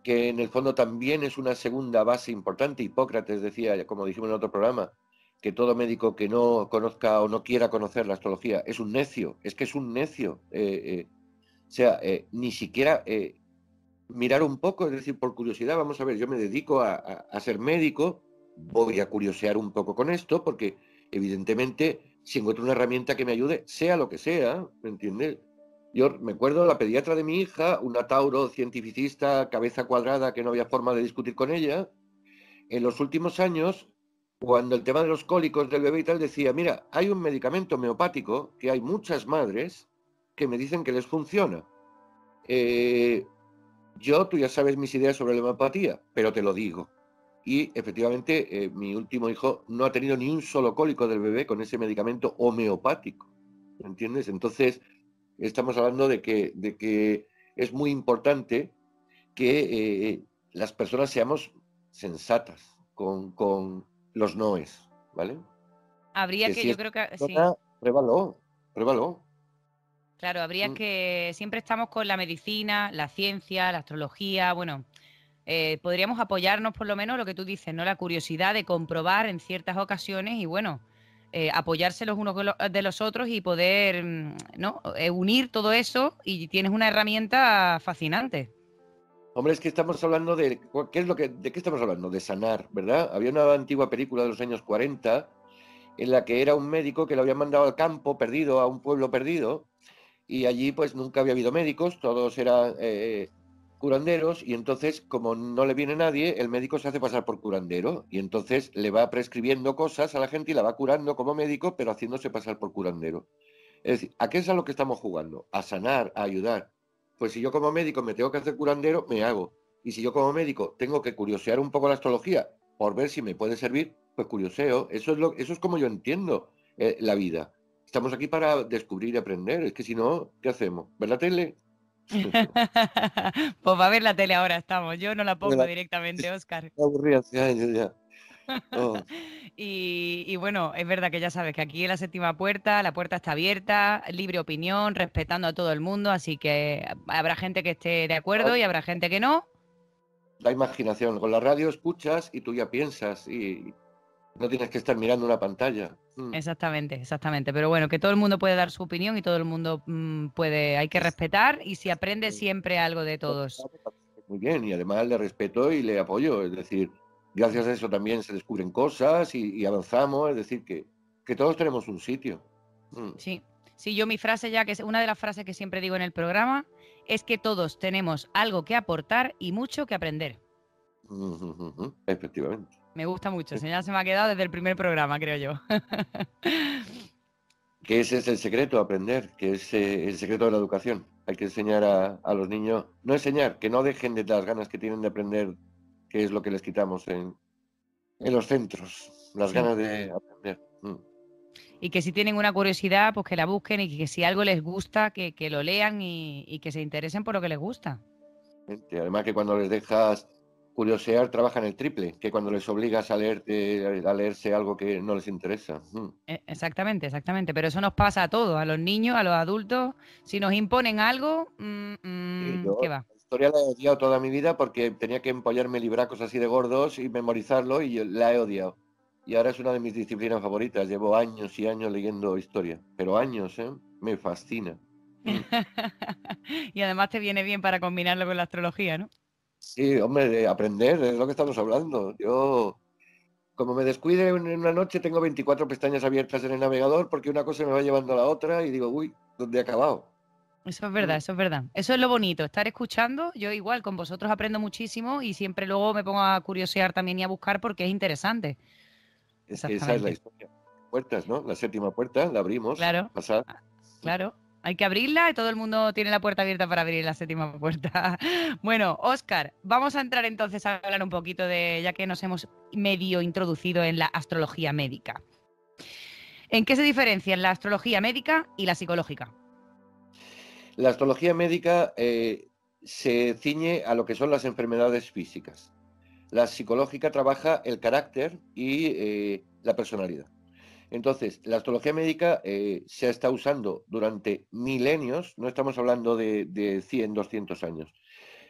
que en el fondo también es una segunda base importante. Hipócrates decía, como dijimos en otro programa, que todo médico que no conozca o no quiera conocer la astrología es un necio. Es que es un necio. O sea, ni siquiera mirar un poco, es decir, por curiosidad, vamos a ver, yo me dedico a ser médico, voy a curiosear un poco con esto, porque evidentemente si encuentro una herramienta que me ayude, sea lo que sea, ¿me entiendes? Yo me acuerdo la pediatra de mi hija, una Tauro cientificista, cabeza cuadrada, que no había forma de discutir con ella. En los últimos años, cuando el tema de los cólicos del bebé y tal, decía, mira, hay un medicamento homeopático que hay muchas madres que me dicen que les funciona. Tú ya sabes mis ideas sobre la homeopatía, pero te lo digo. y efectivamente mi último hijo no ha tenido ni un solo cólico del bebé con ese medicamento homeopático, ¿entiendes? Entonces estamos hablando de que es muy importante que las personas seamos sensatas con los noes, ¿vale? Habría Que que, si yo es creo que sí. persona, pruébalo. Claro, habría Mm. que, siempre estamos con la medicina, la ciencia, la astrología, bueno, podríamos apoyarnos por lo menos lo que tú dices, ¿no? La curiosidad de comprobar en ciertas ocasiones y bueno, apoyarse los unos de los otros y poder, ¿no? Unir todo eso y tienes una herramienta fascinante. Hombre, es que estamos hablando ¿de qué estamos hablando? De sanar, ¿verdad? Había una antigua película de los años 40 en la que era un médico que lo habían mandado al campo perdido, a un pueblo perdido, y allí pues nunca había habido médicos, todos eran curanderos, y entonces como no le viene nadie, el médico se hace pasar por curandero, y entonces le va prescribiendo cosas a la gente y la va curando como médico, pero haciéndose pasar por curandero. Es decir, ¿a qué es a lo que estamos jugando? A sanar, a ayudar. Pues si yo como médico me tengo que hacer curandero, me hago. Y si yo como médico tengo que curiosear un poco la astrología por ver si me puede servir, pues curioseo. Eso es como yo entiendo la vida. Estamos aquí para descubrir y aprender. Es que si no, ¿qué hacemos? ¿Ver la tele? Pues va a ver la tele ahora estamos. Yo no la Me pongo directamente, Oscar. aburrí hace años ya. Oh, Y bueno, es verdad que ya sabes que aquí en la séptima puerta, la puerta está abierta, libre opinión, respetando a todo el mundo, así que habrá gente que esté de acuerdo y habrá gente que no. la imaginación. Con la radio escuchas y tú ya piensas y no tienes que estar mirando una pantalla. Exactamente, exactamente. Pero bueno, que todo el mundo puede dar su opinión y todo el mundo puede, hay que respetar y si aprende siempre algo de todos. Muy bien, y además le respeto y le apoyo. Es decir, gracias a eso también se descubren cosas y avanzamos. Es decir, que todos tenemos un sitio. Mm. Sí, sí, yo mi frase ya, que es una de las frases que siempre digo en el programa, es que todos tenemos algo que aportar y mucho que aprender. Efectivamente. Me gusta mucho, ya se me ha quedado desde el primer programa, creo yo. Que ese es el secreto, aprender, que es el secreto de la educación. Hay que enseñar a los niños, no enseñar, que no dejen de las ganas que tienen de aprender, que es lo que les quitamos en los centros, las Sí. ganas de aprender. Y que si tienen una curiosidad, pues que la busquen y que si algo les gusta, que lo lean y que se interesen por lo que les gusta. Además que cuando les dejas curiosear, trabajan el triple, que cuando les obligas a leerse algo que no les interesa. Exactamente, exactamente. Pero eso nos pasa a todos, a los niños, a los adultos. Si nos imponen algo, Sí, ¿qué yo va? la historia la he odiado toda mi vida porque tenía que empollarme libracos así de gordos y memorizarlo y yo la he odiado. Y ahora es una de mis disciplinas favoritas. Llevo años y años leyendo historia, pero años, ¿eh? Me fascina. Mm. Y además te viene bien para combinarlo con la astrología, ¿no? Sí, hombre, de aprender es lo que estamos hablando. Yo, como me descuide en una noche, tengo 24 pestañas abiertas en el navegador porque una cosa me va llevando a la otra y digo, uy, ¿dónde he acabado? Eso es verdad, Mm. eso es verdad. Eso es lo bonito, estar escuchando. Yo igual con vosotros aprendo muchísimo y siempre luego me pongo a curiosear también y a buscar porque es interesante. Es que esa es la Exactamente. historia. Puertas, ¿no? La séptima puerta, la abrimos, Claro, pasad. ah, claro. Hay que abrirla y todo el mundo tiene la puerta abierta para abrir la séptima puerta. Bueno, Óscar, vamos a entrar entonces a hablar un poquito de, ya que nos hemos medio introducido en la astrología médica. ¿En qué se diferencian la astrología médica y la psicológica? La astrología médica se ciñe a lo que son las enfermedades físicas. La psicológica trabaja el carácter y la personalidad. Entonces, la astrología médica se ha estado usando durante milenios, no estamos hablando de 100, 200 años.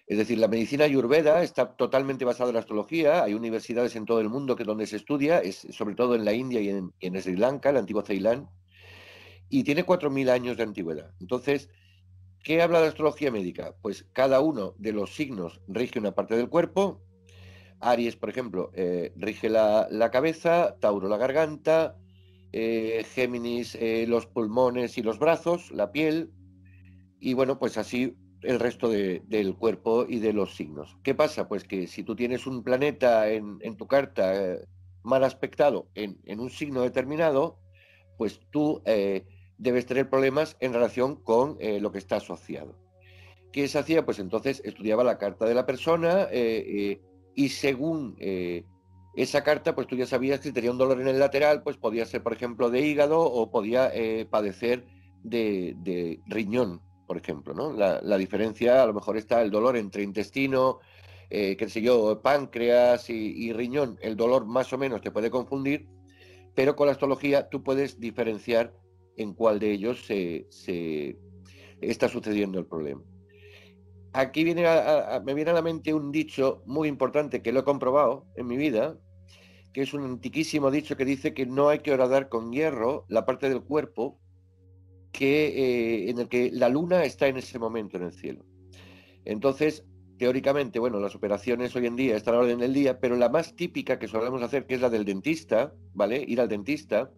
Es decir, la medicina ayurveda está totalmente basada en la astrología, hay universidades en todo el mundo que donde se estudia, sobre todo en la India y en Sri Lanka, el antiguo Ceilán, y tiene 4.000 años de antigüedad. Entonces, ¿qué habla de astrología médica? Pues cada uno de los signos rige una parte del cuerpo. Aries, por ejemplo, rige la cabeza, Tauro la garganta, Géminis los pulmones y los brazos, la piel, y bueno, pues así el resto del cuerpo y de los signos. ¿Qué pasa? Pues que si tú tienes un planeta en tu carta mal aspectado en un signo determinado, pues tú debes tener problemas en relación con lo que está asociado. ¿Qué se hacía? Pues entonces estudiaba la carta de la persona y según esa carta, pues tú ya sabías que si tenía un dolor en el lateral, pues podía ser, por ejemplo, de hígado o podía padecer de riñón, por ejemplo, ¿no? La diferencia, a lo mejor está el dolor entre intestino, qué sé yo, páncreas y riñón. El dolor más o menos te puede confundir, pero con la astrología tú puedes diferenciar en cuál de ellos se está sucediendo el problema. Aquí me viene a la mente un dicho muy importante que lo he comprobado en mi vida, que es un antiquísimo dicho que dice que no hay que horadar con hierro la parte del cuerpo en el que la luna está en ese momento en el cielo. Entonces, teóricamente, bueno, las operaciones hoy en día están a la orden del día, pero la más típica que solemos hacer, que es la del dentista, ¿vale? Ir al dentista.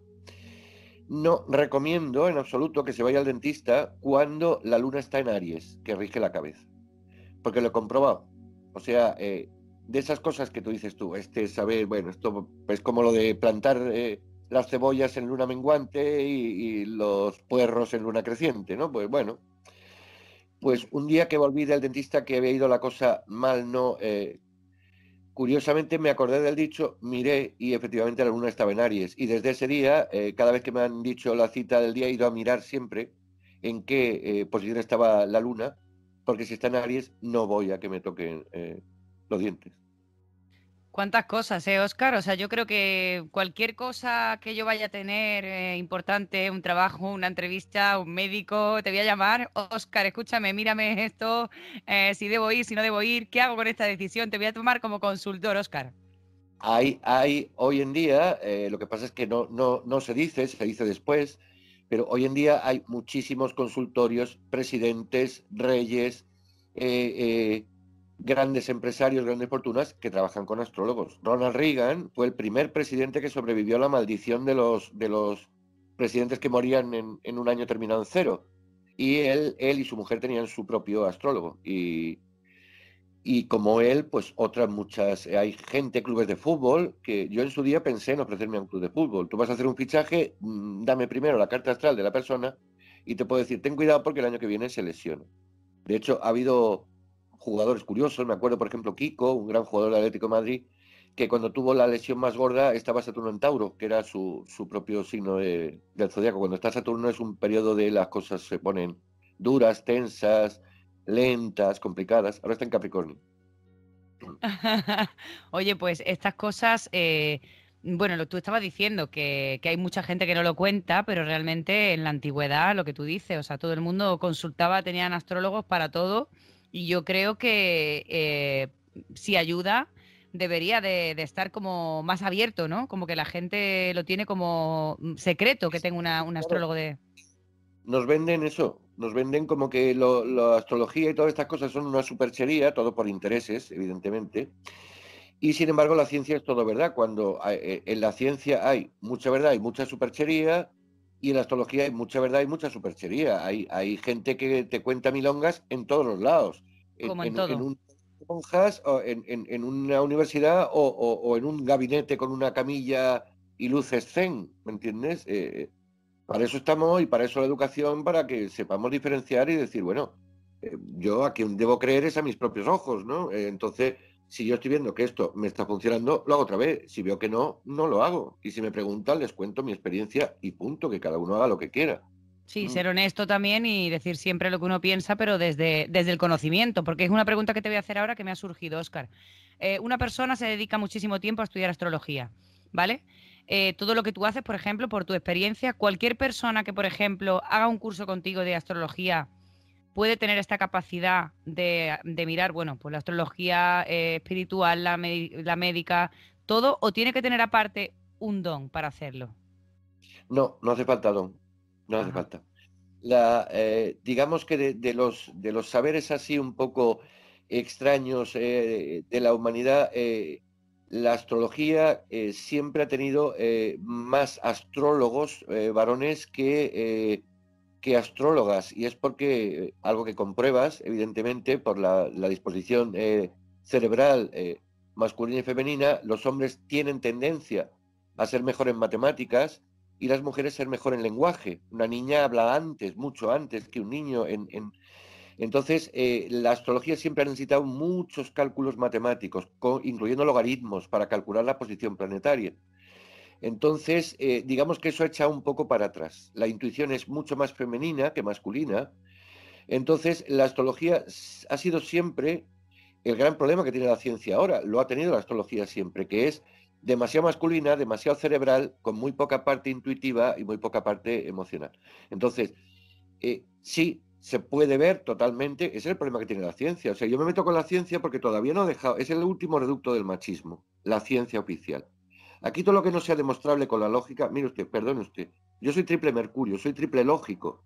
No recomiendo en absoluto que se vaya al dentista cuando la luna está en Aries, que rige la cabeza, porque lo he comprobado. O sea, de esas cosas que tú dices tú, saber, bueno, esto es como lo de plantar las cebollas en luna menguante y los puerros en luna creciente, ¿no? Pues bueno, pues un día que volví del dentista que había ido la cosa mal, no, curiosamente me acordé del dicho, miré y efectivamente la luna estaba en Aries. Y desde ese día, cada vez que me han dicho la cita del día, he ido a mirar siempre en qué posición estaba la luna, porque si está en Aries no voy a que me toquen los dientes. Cuántas cosas, Óscar. O sea, yo creo que cualquier cosa que yo vaya a tener importante, un trabajo, una entrevista, un médico, te voy a llamar. Óscar, escúchame, mírame esto, si debo ir, si no debo ir, ¿qué hago con esta decisión? Te voy a tomar como consultor, Óscar. Hay hoy en día, lo que pasa es que no se dice después, pero hoy en día hay muchísimos consultorios, presidentes, reyes, eh, eh, grandes empresarios, grandes fortunas que trabajan con astrólogos. Ronald Reagan fue el primer presidente que sobrevivió a la maldición de los presidentes que morían en un año terminado en cero. Y él y su mujer tenían su propio astrólogo. Y como él, pues otras muchas, hay gente, clubes de fútbol, que yo en su día pensé en ofrecerme a un club de fútbol. Tú vas a hacer un fichaje, dame primero la carta astral de la persona y te puedo decir, ten cuidado porque el año que viene se lesiona. De hecho, ha habido jugadores curiosos, me acuerdo, por ejemplo, Kiko, un gran jugador del Atlético de Madrid, que cuando tuvo la lesión más gorda estaba Saturno en Tauro, que era su propio signo del zodiaco. Cuando está Saturno es un periodo de las cosas se ponen duras, tensas, lentas, complicadas. Ahora está en Capricornio. Oye, pues estas cosas, bueno, tú estabas diciendo que hay mucha gente que no lo cuenta, pero realmente en la antigüedad, lo que tú dices, o sea, todo el mundo consultaba, tenían astrólogos para todo, y yo creo que si ayuda, debería de estar como más abierto, ¿no? Como que la gente lo tiene como secreto, que tenga un Claro, astrólogo de... nos venden eso, nos venden como que la astrología y todas estas cosas son una superchería, todo por intereses, evidentemente. Y sin embargo, la ciencia es todo verdad. En la ciencia hay mucha verdad y mucha superchería, y en la astrología hay mucha verdad y mucha superchería. Hay gente que te cuenta milongas en todos los lados. Como en En todo. un monjas, o en una universidad o en un gabinete con una camilla y luces zen, ¿me entiendes? Para eso estamos y para eso la educación, para que sepamos diferenciar y decir, bueno, yo a quien debo creer es a mis propios ojos, ¿no? Entonces, si yo estoy viendo que esto me está funcionando, lo hago otra vez. Si veo que no, no lo hago. Y si me preguntan, les cuento mi experiencia y punto, que cada uno haga lo que quiera. Sí, Mm. ser honesto también y decir siempre lo que uno piensa, pero desde el conocimiento, porque es una pregunta que te voy a hacer ahora que me ha surgido, Óscar. Una persona se dedica muchísimo tiempo a estudiar astrología, ¿vale? Todo lo que tú haces, por ejemplo, por tu experiencia, cualquier persona que, por ejemplo, haga un curso contigo de astrología puede tener esta capacidad de mirar, bueno, pues la astrología espiritual, la médica, todo, o tiene que tener aparte un don para hacerlo. No, no hace falta don. No hace Ajá. falta. Digamos que de los saberes así un poco extraños de la humanidad, la astrología siempre ha tenido más astrólogos varones que astrólogas, y es porque algo que compruebas, evidentemente, por la disposición cerebral masculina y femenina, los hombres tienen tendencia a ser mejor en matemáticas y las mujeres ser mejor en lenguaje. Una niña habla antes, mucho antes que un niño Entonces, la astrología siempre ha necesitado muchos cálculos matemáticos, incluyendo logaritmos, para calcular la posición planetaria. Entonces, digamos que eso echa un poco para atrás. La intuición es mucho más femenina que masculina. Entonces, la astrología ha sido siempre el gran problema que tiene la ciencia ahora. Lo ha tenido la astrología siempre, que es demasiado masculina, demasiado cerebral, con muy poca parte intuitiva y muy poca parte emocional. Entonces, sí, se puede ver totalmente, ese es el problema que tiene la ciencia. O sea, yo me meto con la ciencia porque todavía no ha dejado, es el último reducto del machismo, la ciencia oficial. Aquí todo lo que no sea demostrable con la lógica, mire usted, perdone usted, yo soy triple mercurio, soy triple lógico,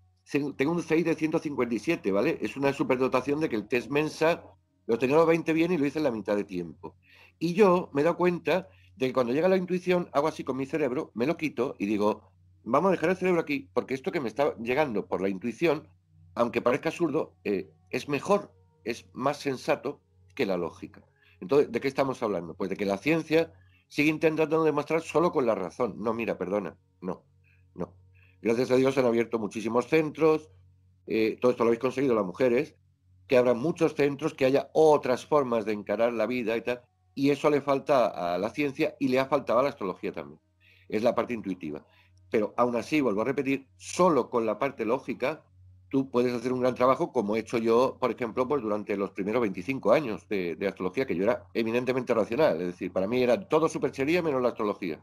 tengo un CI de 157, ¿vale? Es una superdotación de que el test Mensa lo tenía los 20 bien y lo hice en la mitad de tiempo. Y yo me he dado cuenta de que cuando llega la intuición, hago así con mi cerebro, me lo quito y digo, vamos a dejar el cerebro aquí, porque esto que me está llegando por la intuición, aunque parezca absurdo, es mejor, es más sensato que la lógica. Entonces, ¿de qué estamos hablando? Pues de que la ciencia sigue intentando demostrar solo con la razón. No, mira, perdona, no. Gracias a Dios se han abierto muchísimos centros, todo esto lo habéis conseguido las mujeres, que abran muchos centros, que haya otras formas de encarar la vida y tal, y eso le falta a la ciencia y le ha faltado a la astrología también. Es la parte intuitiva. Pero aún así, vuelvo a repetir, solo con la parte lógica tú puedes hacer un gran trabajo, como he hecho yo, por ejemplo, pues durante los primeros 25 años de astrología, que yo era eminentemente racional, es decir, para mí era todo superchería menos la astrología.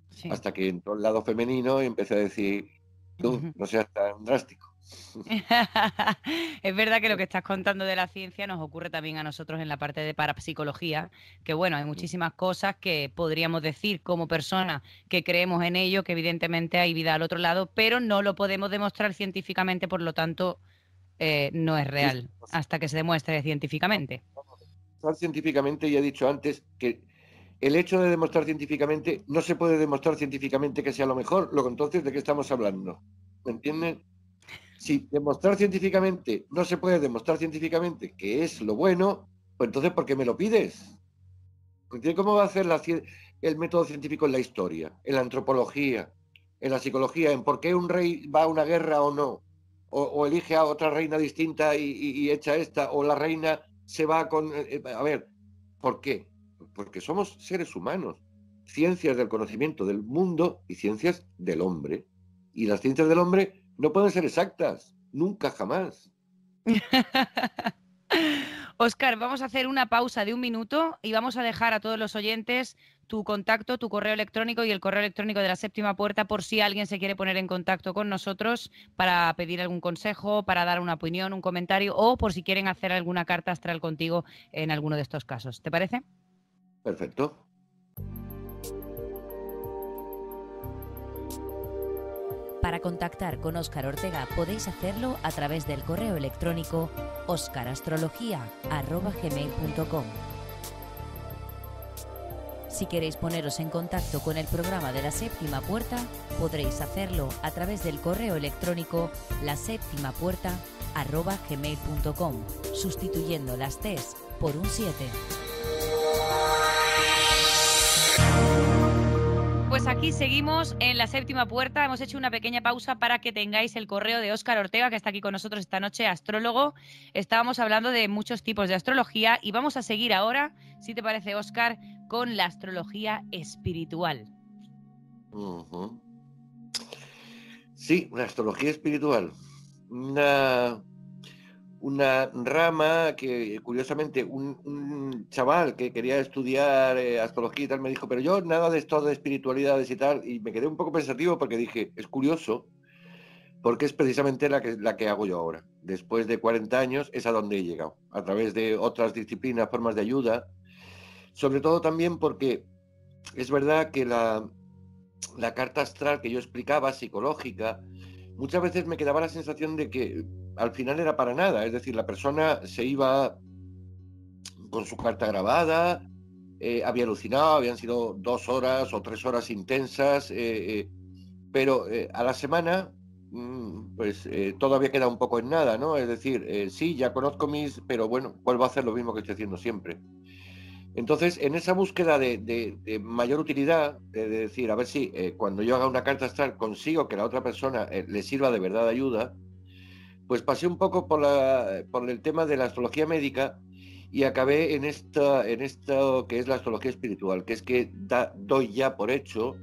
Sí. Hasta que entró el lado femenino y empecé a decir, tú, no seas tan drástico. Es verdad que lo que estás contando de la ciencia nos ocurre también a nosotros en la parte de parapsicología, que bueno, hay muchísimas cosas que podríamos decir como personas que creemos en ello, que evidentemente hay vida al otro lado, pero no lo podemos demostrar científicamente, por lo tanto no es real hasta que se demuestre científicamente. Científicamente, ya he dicho antes que el hecho de demostrar científicamente no se puede demostrar científicamente que sea lo mejor, luego entonces ¿de qué estamos hablando? ¿Me entienden? Si demostrar científicamente no se puede demostrar científicamente que es lo bueno, pues entonces ¿por qué me lo pides? ¿Cómo va a hacer el método científico en la historia, en la antropología, en la psicología, en por qué un rey va a una guerra o no? O elige a otra reina distinta y echa esta, o la reina se va con... a ver, ¿por qué? Porque somos seres humanos, ciencias del conocimiento del mundo y ciencias del hombre. Y las ciencias del hombre no pueden ser exactas, nunca, jamás. Óscar, vamos a hacer una pausa de 1 minuto y vamos a dejar a todos los oyentes tu contacto, tu correo electrónico y el correo electrónico de la Séptima Puerta por si alguien se quiere poner en contacto con nosotros para pedir algún consejo, para dar una opinión, un comentario o por si quieren hacer alguna carta astral contigo en alguno de estos casos. ¿Te parece? Perfecto. Para contactar con Óscar Ortega podéis hacerlo a través del correo electrónico oscarastrología@gmail.com. Si queréis poneros en contacto con el programa de La Séptima Puerta, podréis hacerlo a través del correo electrónico laseptimapuerta@gmail.com, sustituyendo las T's por un 7. Pues aquí seguimos en La Séptima Puerta. Hemos hecho una pequeña pausa para que tengáis el correo de Óscar Ortega, que está aquí con nosotros esta noche, astrólogo. Estábamos hablando de muchos tipos de astrología y vamos a seguir ahora, si te parece, Óscar, con la astrología espiritual. Sí, una astrología espiritual. Una rama que, curiosamente, un chaval que quería estudiar astrología y tal me dijo, pero yo nada de esto de espiritualidades y tal, y me quedé un poco pensativo porque dije, es curioso, porque es precisamente la que hago yo ahora. Después de 40 años es a donde he llegado, a través de otras disciplinas, formas de ayuda, sobre todo también porque es verdad que la carta astral que yo explicaba, psicológica, muchas veces me quedaba la sensación de que al final era para nada, es decir, la persona se iba con su carta grabada, había alucinado, habían sido 2 horas o 3 horas intensas, pero a la semana pues todavía queda un poco en nada, ¿no? Es decir, sí, ya conozco pero bueno, vuelvo a hacer lo mismo que estoy haciendo siempre. Entonces, en esa búsqueda de mayor utilidad, de decir, a ver si cuando yo haga una carta astral consigo que la otra persona le sirva de verdad de ayuda, Pues pasé un poco por el tema de la astrología médica y acabé en esto que es la astrología espiritual, que es que doy ya por hecho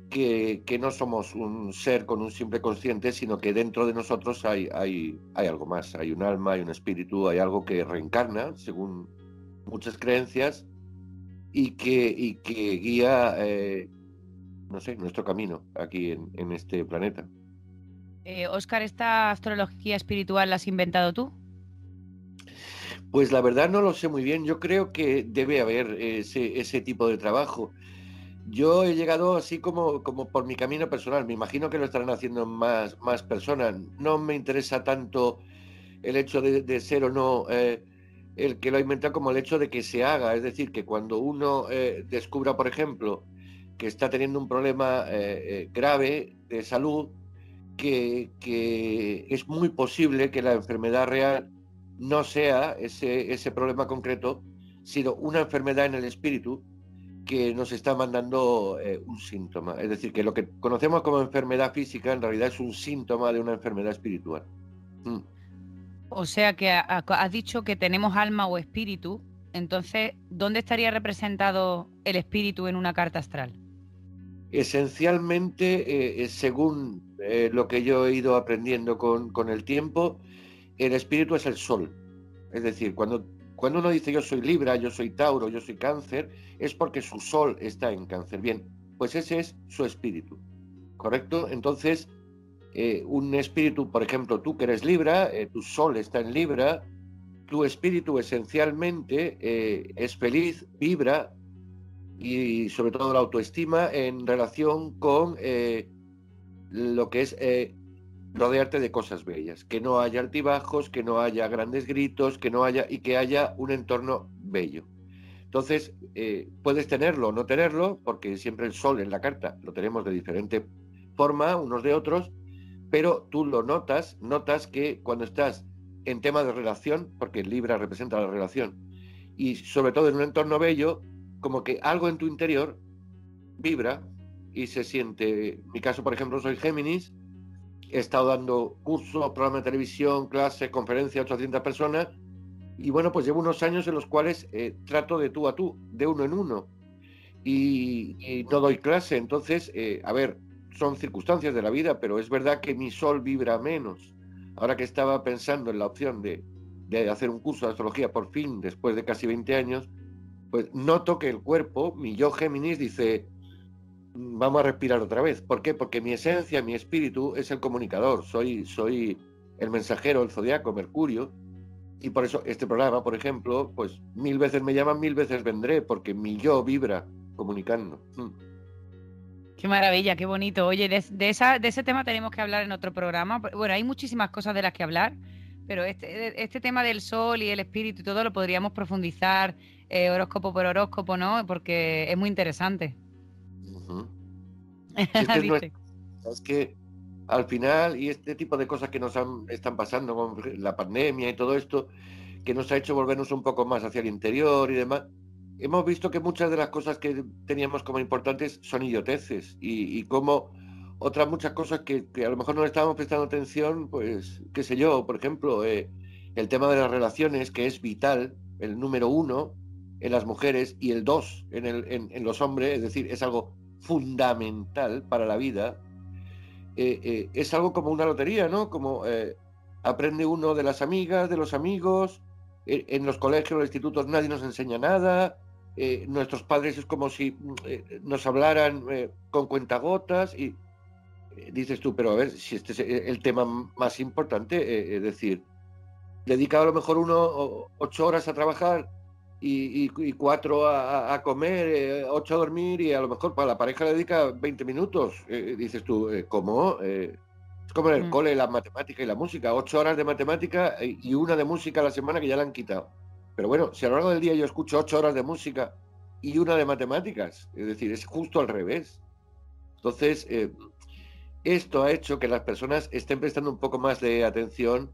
que no somos un ser con un simple consciente, sino que dentro de nosotros hay algo más, hay un alma, hay un espíritu, hay algo que reencarna, según muchas creencias, y que guía, no sé, nuestro camino aquí en este planeta. Óscar, ¿esta astrología espiritual la has inventado tú? Pues la verdad no lo sé muy bien, yo creo que debe haber ese tipo de trabajo. Yo he llegado así como por mi camino personal, me imagino que lo estarán haciendo más personas. No me interesa tanto el hecho de ser o no el que lo ha inventado como el hecho de que se haga. Es decir, que cuando uno descubra, por ejemplo, que está teniendo un problema grave de salud, que es muy posible que la enfermedad real no sea ese problema concreto, sino una enfermedad en el espíritu que nos está mandando un síntoma. Es decir, que lo que conocemos como enfermedad física en realidad es un síntoma de una enfermedad espiritual. Mm. O sea que has dicho que tenemos alma o espíritu, entonces, ¿dónde estaría representado el espíritu en una carta astral? Esencialmente, según lo que yo he ido aprendiendo con el tiempo, el espíritu es el sol. Es decir, cuando uno dice yo soy Libra, yo soy Tauro, yo soy Cáncer, es porque su sol está en Cáncer. Bien, pues ese es su espíritu, ¿correcto? Entonces, un espíritu, por ejemplo, tú que eres Libra, tu sol está en Libra, tu espíritu esencialmente es feliz, vibra y sobre todo la autoestima en relación con lo que es rodearte de cosas bellas, que no haya altibajos, que no haya grandes gritos, y que haya un entorno bello. Entonces, puedes tenerlo o no tenerlo, porque siempre el sol en la carta lo tenemos de diferente forma, unos de otros, pero tú lo notas que cuando estás en tema de relación, porque el Libra representa la relación, y sobre todo en un entorno bello, como que algo en tu interior vibra y se siente. En mi caso, por ejemplo, soy Géminis, he estado dando cursos, programas de televisión, clases, conferencias, 800 personas, y bueno, pues llevo unos años en los cuales trato de tú a tú, de uno en uno, y no doy clase. Entonces, a ver, son circunstancias de la vida, pero es verdad que mi sol vibra menos. Ahora que estaba pensando en la opción de hacer un curso de astrología por fin, después de casi 20 años, pues noto que el cuerpo, mi yo Géminis, dice, vamos a respirar otra vez. ¿Por qué? Porque mi esencia, mi espíritu es el comunicador, soy el mensajero, el zodiaco, Mercurio, y por eso este programa, por ejemplo, pues 1000 veces me llaman, 1000 veces vendré, porque mi yo vibra comunicando. Qué maravilla, qué bonito. Oye, de ese tema tenemos que hablar en otro programa. Bueno, hay muchísimas cosas de las que hablar, pero este tema del sol y el espíritu y todo lo podríamos profundizar horóscopo por horóscopo, ¿no? Porque es muy interesante. Uh-huh. Si es que ¿Viste? es que al final, y este tipo de cosas que están pasando con la pandemia y todo esto, que nos ha hecho volvernos un poco más hacia el interior y demás, hemos visto que muchas de las cosas que teníamos como importantes son idioteces y como otras muchas cosas que a lo mejor no le estábamos prestando atención, pues qué sé yo, por ejemplo, el tema de las relaciones, que es vital, el número 1 en las mujeres y el 2 en los hombres, es decir, es algo fundamental para la vida. Es algo como una lotería, ¿no? Como aprende uno de las amigas, de los amigos, en los colegios, en los institutos nadie nos enseña nada, nuestros padres es como si nos hablaran con cuentagotas y dices tú, pero a ver, si este es el tema más importante, es decir, dedica a lo mejor uno 8 horas a trabajar y 4 a comer, 8 a dormir y a lo mejor para la pareja le dedica 20 minutos. Dices tú, ¿cómo? Es como en el Mm. cole, la matemática y la música, 8 horas de matemática y una de música a la semana que ya la han quitado. Pero bueno, si a lo largo del día yo escucho 8 horas de música y una de matemáticas, es decir, es justo al revés. Entonces, esto ha hecho que las personas estén prestando un poco más de atención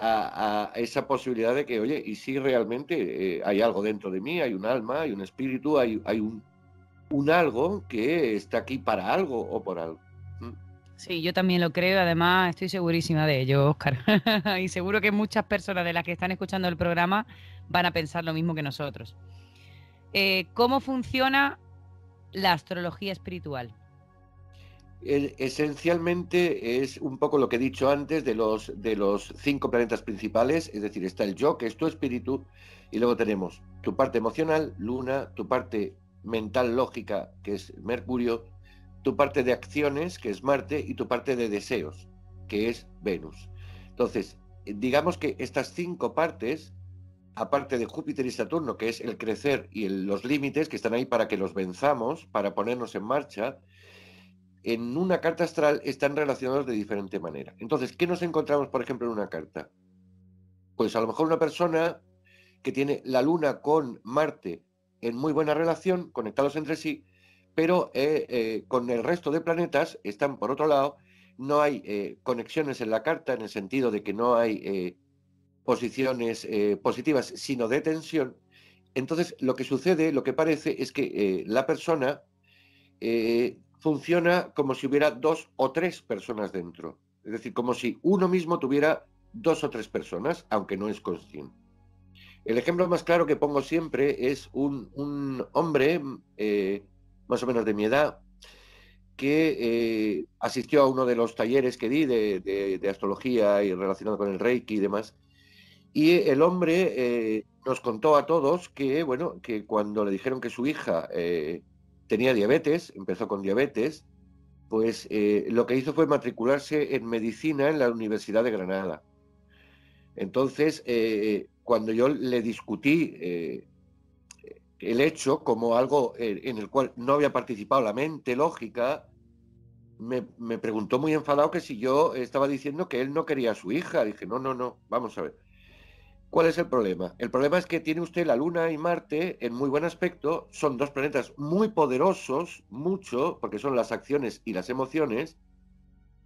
a esa posibilidad de que, oye, y si realmente hay algo dentro de mí, hay un alma, hay un espíritu, hay un algo que está aquí para algo o por algo. ¿Mm? Sí, yo también lo creo, además estoy segurísima de ello, Óscar. Y seguro que muchas personas de las que están escuchando el programa van a pensar lo mismo que nosotros. ¿Cómo funciona la astrología espiritual? Esencialmente es un poco lo que he dicho antes de los 5 planetas principales, es decir, está el yo, que es tu espíritu, y luego tenemos tu parte emocional, Luna, tu parte mental lógica, que es Mercurio, tu parte de acciones, que es Marte, y tu parte de deseos, que es Venus. Entonces, digamos que estas 5 partes, aparte de Júpiter y Saturno, que es el crecer y los límites, que están ahí para que los venzamos, para ponernos en marcha, en una carta astral están relacionados de diferente manera. Entonces, ¿qué nos encontramos, por ejemplo, en una carta? Pues a lo mejor una persona que tiene la Luna con Marte en muy buena relación, conectados entre sí, pero con el resto de planetas están por otro lado, no hay conexiones en la carta en el sentido de que no hay posiciones positivas, sino de tensión. Entonces, lo que sucede, lo que parece, es que la persona funciona como si hubiera 2 o 3 personas dentro. Es decir, como si uno mismo tuviera 2 o 3 personas, aunque no es consciente. El ejemplo más claro que pongo siempre es un hombre, más o menos de mi edad, que asistió a uno de los talleres que di de astrología y relacionado con el Reiki y demás. Y el hombre nos contó a todos que, bueno, que cuando le dijeron que su hija tenía diabetes, empezó con diabetes, pues lo que hizo fue matricularse en medicina en la Universidad de Granada. Entonces, cuando yo le discutí el hecho como algo en el cual no había participado la mente lógica, me preguntó muy enfadado que si yo estaba diciendo que él no quería a su hija. Dije, no, no, no, vamos a ver. ¿Cuál es el problema? El problema es que tiene usted la Luna y Marte en muy buen aspecto, son 2 planetas muy poderosos, mucho, porque son las acciones y las emociones,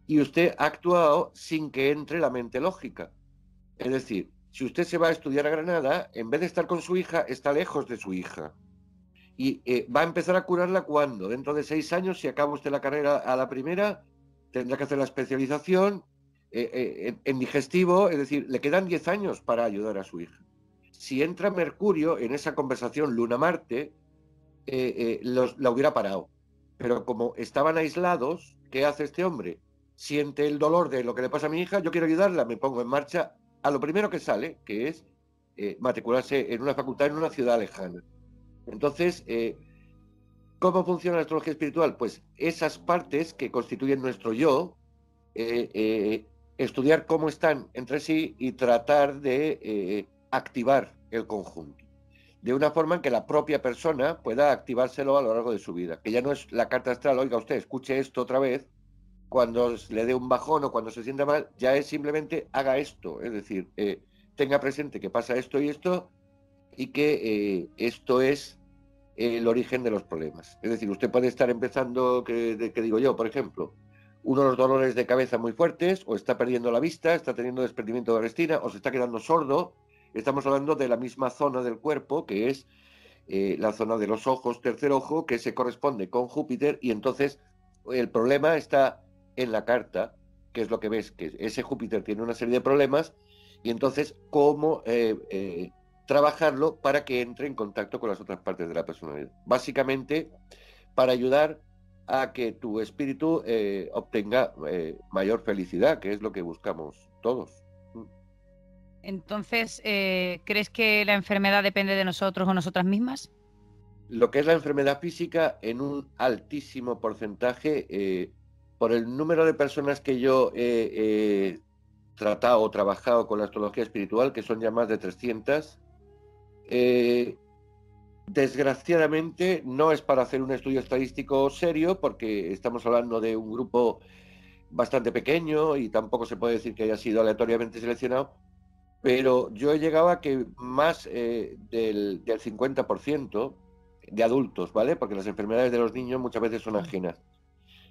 y usted ha actuado sin que entre la mente lógica. Es decir, si usted se va a estudiar a Granada, en vez de estar con su hija, está lejos de su hija. Y va a empezar a curarla cuando, dentro de 6 años, si acaba usted la carrera a la primera, tendrá que hacer la especialización en digestivo, es decir, le quedan 10 años para ayudar a su hija. Si entra Mercurio en esa conversación Luna-Marte, la hubiera parado. Pero como estaban aislados, ¿qué hace este hombre? Siente el dolor de lo que le pasa a mi hija, yo quiero ayudarla, me pongo en marcha a lo primero que sale, que es matricularse en una facultad en una ciudad lejana. Entonces, ¿cómo funciona la astrología espiritual? Pues esas partes que constituyen nuestro yo, estudiar cómo están entre sí y tratar de activar el conjunto de una forma en que la propia persona pueda activárselo a lo largo de su vida. Que ya no es la carta astral, oiga usted, escuche esto otra vez, cuando le dé un bajón o cuando se sienta mal, ya es simplemente haga esto, es decir, tenga presente que pasa esto y esto y que esto es el origen de los problemas. Es decir, usted puede estar empezando, que digo yo, por ejemplo, unos dolores de cabeza muy fuertes, o está perdiendo la vista, está teniendo desprendimiento de retina, o se está quedando sordo. Estamos hablando de la misma zona del cuerpo, que es la zona de los ojos, tercer ojo, que se corresponde con Júpiter, y entonces el problema está en la carta, que es lo que ves, que ese Júpiter tiene una serie de problemas, y entonces cómo trabajarlo para que entre en contacto con las otras partes de la personalidad. Básicamente, para ayudar a que tu espíritu obtenga mayor felicidad, que es lo que buscamos todos. Entonces, ¿crees que la enfermedad depende de nosotros o nosotras mismas? Lo que es la enfermedad física en un altísimo porcentaje, por el número de personas que yo he tratado o trabajado con la astrología espiritual, que son ya más de 300, desgraciadamente no es para hacer un estudio estadístico serio, porque estamos hablando de un grupo bastante pequeño y tampoco se puede decir que haya sido aleatoriamente seleccionado, pero yo he llegado a que más del 50% de adultos, ¿vale? Porque las enfermedades de los niños muchas veces son ajenas.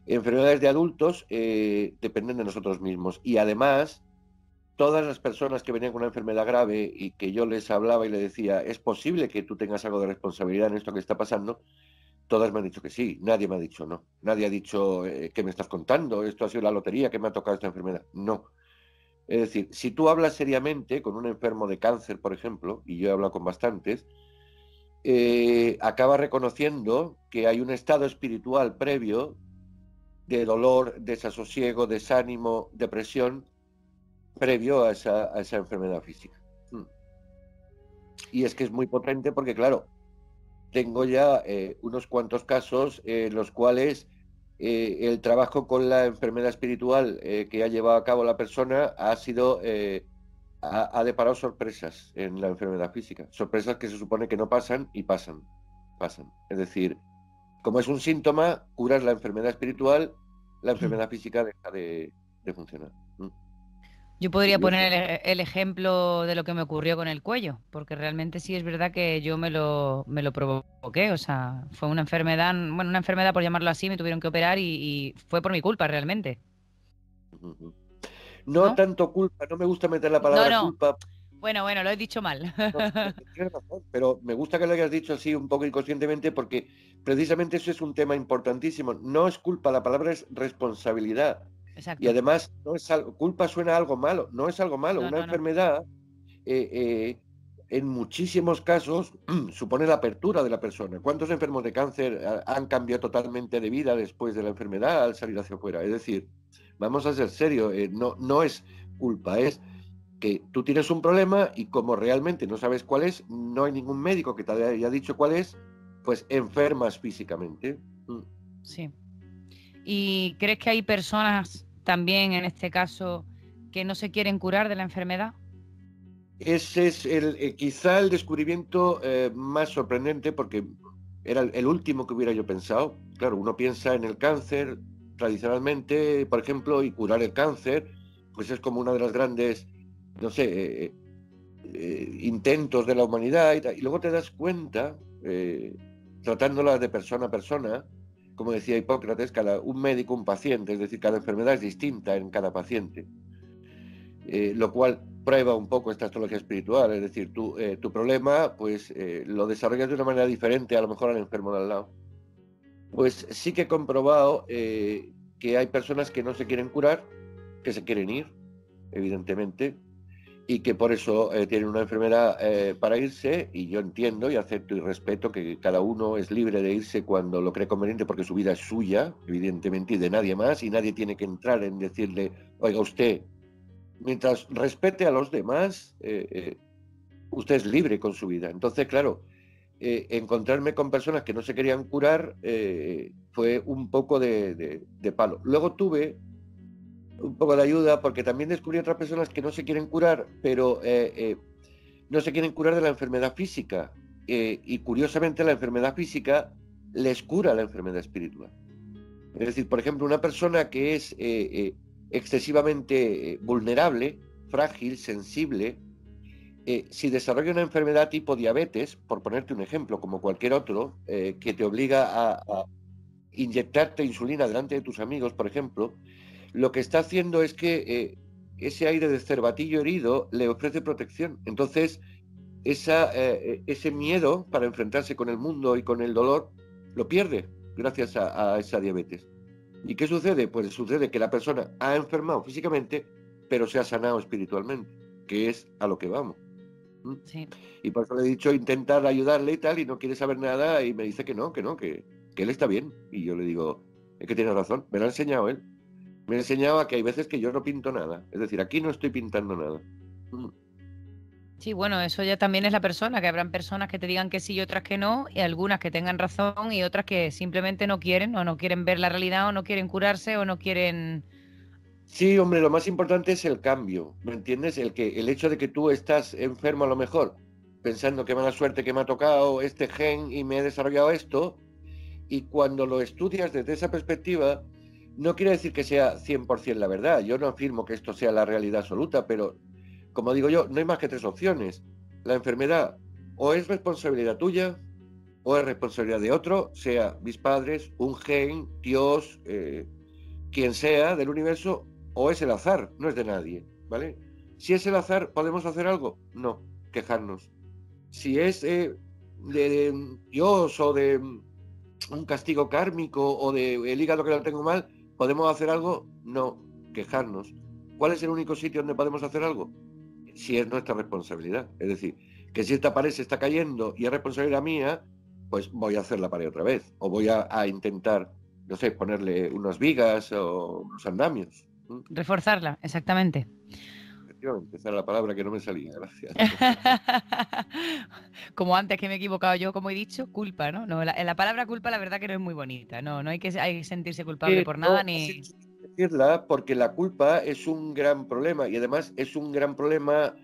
Enfermedades de adultos dependen de nosotros mismos. Y además, todas las personas que venían con una enfermedad grave y que yo les hablaba y les decía, es posible que tú tengas algo de responsabilidad en esto que está pasando, todas me han dicho que sí, nadie me ha dicho no. Nadie ha dicho, ¿qué me estás contando? Esto ha sido la lotería, que me ha tocado esta enfermedad. No. Es decir, si tú hablas seriamente con un enfermo de cáncer, por ejemplo, y yo he hablado con bastantes, acaba reconociendo que hay un estado espiritual previo de dolor, desasosiego, desánimo, depresión, previo a esa enfermedad física. Y es que es muy potente porque, claro, tengo ya unos cuantos casos en los cuales el trabajo con la enfermedad espiritual que ha llevado a cabo la persona ha sido, ha deparado sorpresas en la enfermedad física. Sorpresas que se supone que no pasan y pasan. Es decir, como es un síntoma, curas la enfermedad espiritual, la enfermedad física deja de funcionar. Yo podría Curioso. poner el ejemplo de lo que me ocurrió con el cuello, porque realmente sí es verdad que yo me lo provoqué, o sea, fue una enfermedad, bueno, una enfermedad por llamarlo así, me tuvieron que operar y fue por mi culpa realmente, No ¿no? tanto culpa, no me gusta meter la No, palabra no, culpa. bueno, lo he dicho mal. No, tienes razón, pero me gusta que lo hayas dicho así un poco inconscientemente porque precisamente eso es un tema importantísimo. No es culpa, la palabra es responsabilidad. Y Exacto. además, no es algo, culpa suena a algo malo, no es algo malo. No, Una no, no. enfermedad, eh, eh, en muchísimos casos, supone la apertura de la persona. ¿Cuántos enfermos de cáncer han cambiado totalmente de vida después de la enfermedad al salir hacia afuera? Es decir, vamos a ser serios, no es culpa, es que tú tienes un problema y como realmente no sabes cuál es, no hay ningún médico que te haya dicho cuál es, pues enfermas físicamente. Sí. ¿Y crees que hay personas también en este caso que no se quieren curar de la enfermedad? Ese es quizá el descubrimiento más sorprendente porque era el último que hubiera yo pensado. Claro, uno piensa en el cáncer tradicionalmente, por ejemplo, y curar el cáncer, pues es como una de las grandes, no sé, intentos de la humanidad y luego te das cuenta, tratándolas de persona a persona, como decía Hipócrates, un médico, un paciente, es decir, cada enfermedad es distinta en cada paciente, lo cual prueba un poco esta astrología espiritual, es decir, tu problema pues lo desarrollas de una manera diferente a lo mejor al enfermo de al lado. Pues sí que he comprobado que hay personas que no se quieren curar, que se quieren ir, evidentemente, y que por eso tienen una enfermedad para irse, y yo entiendo y acepto y respeto que cada uno es libre de irse cuando lo cree conveniente porque su vida es suya, evidentemente, y de nadie más, y nadie tiene que entrar en decirle, oiga usted, mientras respete a los demás, usted es libre con su vida. Entonces, claro, encontrarme con personas que no se querían curar fue un poco de palo. Luego tuve un poco de ayuda porque también descubrí otras personas que no se quieren curar, pero no se quieren curar de la enfermedad física. Y curiosamente la enfermedad física les cura la enfermedad espiritual. Es decir, por ejemplo, una persona que es excesivamente vulnerable, frágil, sensible, si desarrolla una enfermedad tipo diabetes, por ponerte un ejemplo, como cualquier otro, que te obliga a inyectarte insulina delante de tus amigos, por ejemplo, lo que está haciendo es que ese aire de cervatillo herido le ofrece protección. Entonces, ese miedo para enfrentarse con el mundo y con el dolor lo pierde gracias a esa diabetes. ¿Y qué sucede? Pues sucede que la persona ha enfermado físicamente, pero se ha sanado espiritualmente, que es a lo que vamos. Sí. Y por eso le he dicho intentar ayudarle y tal, y no quiere saber nada, y me dice que él está bien. Y yo le digo, es que tiene razón, me lo ha enseñado él. Me enseñaba que hay veces que yo no pinto nada. Es decir, aquí no estoy pintando nada. Sí, bueno, eso ya también es la persona, que habrán personas que te digan que sí y otras que no, y algunas que tengan razón y otras que simplemente no quieren o no quieren ver la realidad o no quieren curarse o no quieren... Sí, hombre, lo más importante es el cambio, ¿me entiendes? El hecho de que tú estás enfermo a lo mejor, pensando qué mala suerte que me ha tocado este gen y me he desarrollado esto, y cuando lo estudias desde esa perspectiva, no quiere decir que sea 100% la verdad. Yo no afirmo que esto sea la realidad absoluta, pero como digo yo, no hay más que tres opciones. La enfermedad o es responsabilidad tuya o es responsabilidad de otro, sea mis padres, un gen, Dios, quien sea del universo, o es el azar, no es de nadie, ¿vale? Si es el azar, ¿podemos hacer algo? No, quejarnos. Si es de Dios o un castigo kármico o de el hígado que lo tengo mal, ¿podemos hacer algo? No, quejarnos. ¿Cuál es el único sitio donde podemos hacer algo? Si es nuestra responsabilidad. Es decir, que si esta pared se está cayendo y es responsabilidad mía, pues voy a hacer la pared otra vez. O voy a intentar, no sé, ponerle unas vigas o unos andamios. Reforzarla, exactamente. Efectivamente, esa era la palabra que no me salía, gracias. Como antes que me he equivocado yo, como he dicho, culpa, ¿no? No, la palabra culpa la verdad que no es muy bonita, no hay que sentirse culpable por nada No, ni... decirla porque la culpa es un gran problema y además es un gran problema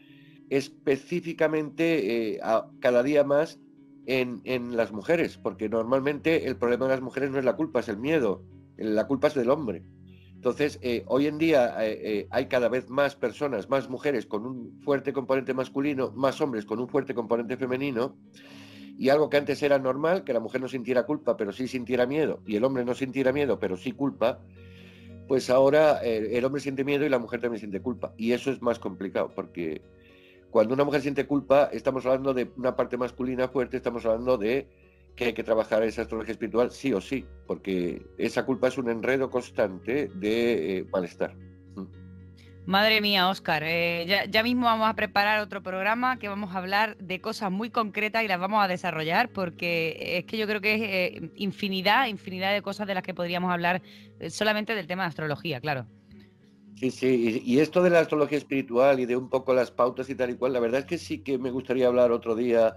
específicamente cada día más en las mujeres, porque normalmente el problema de las mujeres no es la culpa, es el miedo, la culpa es del hombre. Entonces, hoy en día hay cada vez más personas, más mujeres con un fuerte componente masculino, más hombres con un fuerte componente femenino, y algo que antes era normal, que la mujer no sintiera culpa, pero sí sintiera miedo, y el hombre no sintiera miedo, pero sí culpa, pues ahora el hombre siente miedo y la mujer también siente culpa. Y eso es más complicado, porque cuando una mujer siente culpa, estamos hablando de una parte masculina fuerte, estamos hablando de que hay que trabajar esa astrología espiritual sí o sí, porque esa culpa es un enredo constante de malestar. Madre mía, Óscar, ya mismo vamos a preparar otro programa que vamos a hablar de cosas muy concretas y las vamos a desarrollar porque es que yo creo que es infinidad de cosas de las que podríamos hablar solamente del tema de astrología, claro. Sí, sí, y esto de la astrología espiritual y de un poco las pautas y tal y cual, la verdad es que sí que me gustaría hablar otro día,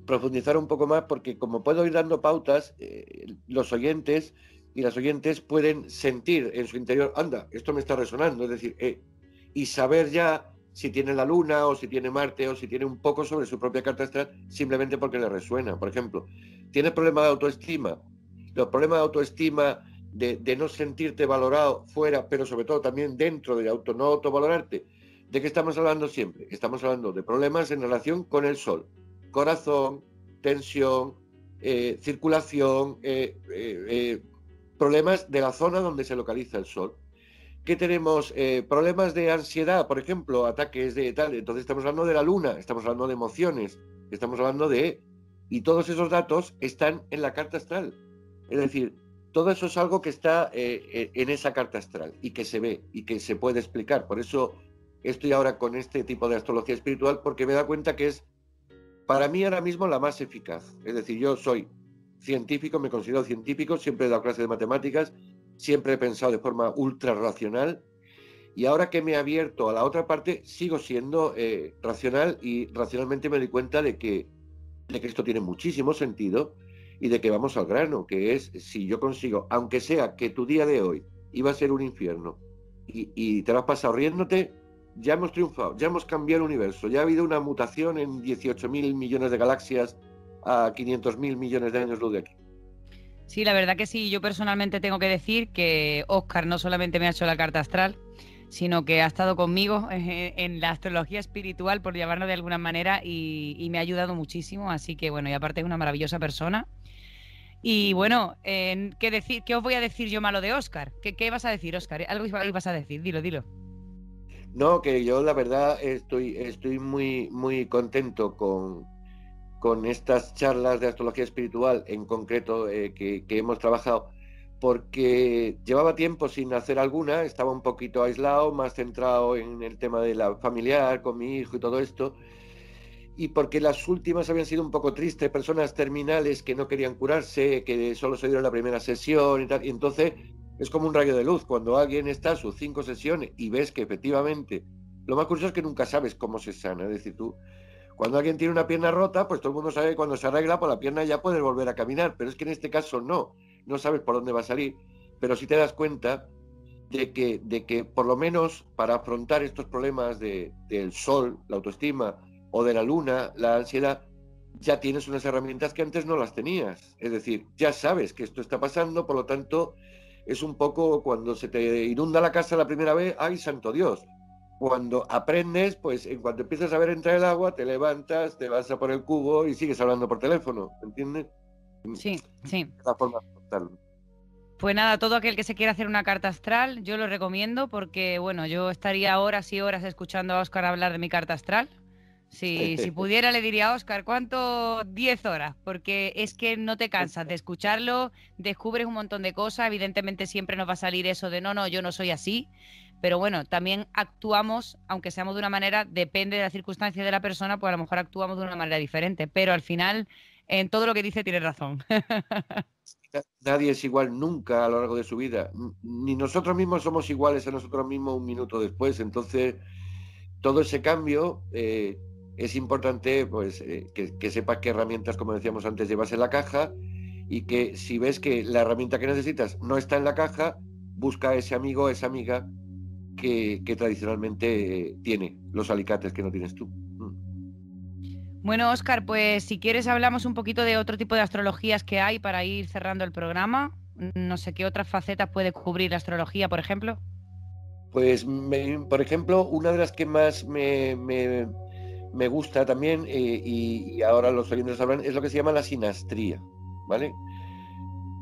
profundizar un poco más, porque como puedo ir dando pautas, los oyentes y las oyentes pueden sentir en su interior, anda, esto me está resonando, es decir, y saber ya si tiene la Luna o si tiene Marte o si tiene un poco sobre su propia carta astral, simplemente porque le resuena. Por ejemplo, ¿tienes problemas de autoestima? Los problemas de autoestima de no sentirte valorado fuera, pero sobre todo también dentro de no autovalorarte. ¿De qué estamos hablando siempre? Estamos hablando de problemas en relación con el Sol. Corazón, tensión, circulación, problemas de la zona donde se localiza el Sol. ¿Qué tenemos? Problemas de ansiedad, por ejemplo, ataques de tal. Entonces estamos hablando de la Luna, estamos hablando de emociones, estamos hablando de... Y todos esos datos están en la carta astral. Es decir, todo eso es algo que está en esa carta astral y que se ve y que se puede explicar. Por eso estoy ahora con este tipo de astrología espiritual, porque me da cuenta que es, para mí ahora mismo, la más eficaz. Es decir, yo soy científico, me considero científico, siempre he dado clases de matemáticas, siempre he pensado de forma ultra racional, y ahora que me he abierto a la otra parte, sigo siendo racional, y racionalmente me doy cuenta de que esto tiene muchísimo sentido y de que vamos al grano, que es si yo consigo, aunque sea que tu día de hoy iba a ser un infierno y te lo has pasado riéndote, ya hemos triunfado, ya hemos cambiado el universo, ya ha habido una mutación en 18.000 millones de galaxias a 500.000 millones de años luz de aquí. Sí, la verdad que sí, yo personalmente tengo que decir que Óscar no solamente me ha hecho la carta astral, sino que ha estado conmigo en la astrología espiritual, por llamarlo de alguna manera, y me ha ayudado muchísimo, así que bueno, y aparte es una maravillosa persona. Y bueno, ¿qué os voy a decir yo malo de Óscar? ¿Qué vas a decir, Óscar? Algo ibas a decir, dilo. No, que yo la verdad estoy muy, muy contento con estas charlas de astrología espiritual en concreto que hemos trabajado, porque llevaba tiempo sin hacer alguna, estaba un poquito aislado, más centrado en el tema de la familiar, con mi hijo y todo esto, y porque las últimas habían sido un poco tristes, personas terminales que no querían curarse, que solo se dieron la primera sesión y tal, y entonces es como un rayo de luz, cuando alguien está a sus 5 sesiones y ves que efectivamente, lo más curioso es que nunca sabes cómo se sana, es decir, tú cuando alguien tiene una pierna rota, pues todo el mundo sabe que cuando se arregla, pues la pierna ya puede volver a caminar, pero es que en este caso no sabes por dónde va a salir, pero sí te das cuenta de que por lo menos para afrontar estos problemas del sol, la autoestima, o de la luna, la ansiedad, ya tienes unas herramientas que antes no las tenías. Es decir, ya sabes que esto está pasando, por lo tanto, es un poco cuando se te inunda la casa la primera vez, ¡ay, santo Dios! Cuando aprendes, pues en cuanto empiezas a ver entrar el agua, te levantas, te vas a por el cubo y sigues hablando por teléfono, ¿entiendes? Sí, sí. La forma de contarlo. Pues nada, todo aquel que se quiera hacer una carta astral, yo lo recomiendo porque, bueno, yo estaría horas y horas escuchando a Óscar hablar de mi carta astral. Si pudiera le diría a Óscar, ¿cuánto? 10 horas, porque es que no te cansas de escucharlo, descubres un montón de cosas, evidentemente siempre nos va a salir eso de no, yo no soy así, pero bueno, también actuamos, aunque seamos de una manera, depende de la circunstancia de la persona, pues a lo mejor actuamos de una manera diferente, pero al final en todo lo que dice tiene razón. Nadie es igual nunca a lo largo de su vida, ni nosotros mismos somos iguales a nosotros mismos un minuto después, entonces todo ese cambio es importante pues que sepas qué herramientas, como decíamos antes, llevas en la caja y que si ves que la herramienta que necesitas no está en la caja, busca a ese amigo o esa amiga que tradicionalmente tiene los alicates que no tienes tú. Bueno, Óscar, pues si quieres hablamos un poquito de otro tipo de astrologías que hay para ir cerrando el programa. No sé qué otras facetas puede cubrir la astrología, por ejemplo. Pues, por ejemplo, una de las que más me gusta también, y ahora los oyentes sabrán, es lo que se llama la sinastría, ¿vale?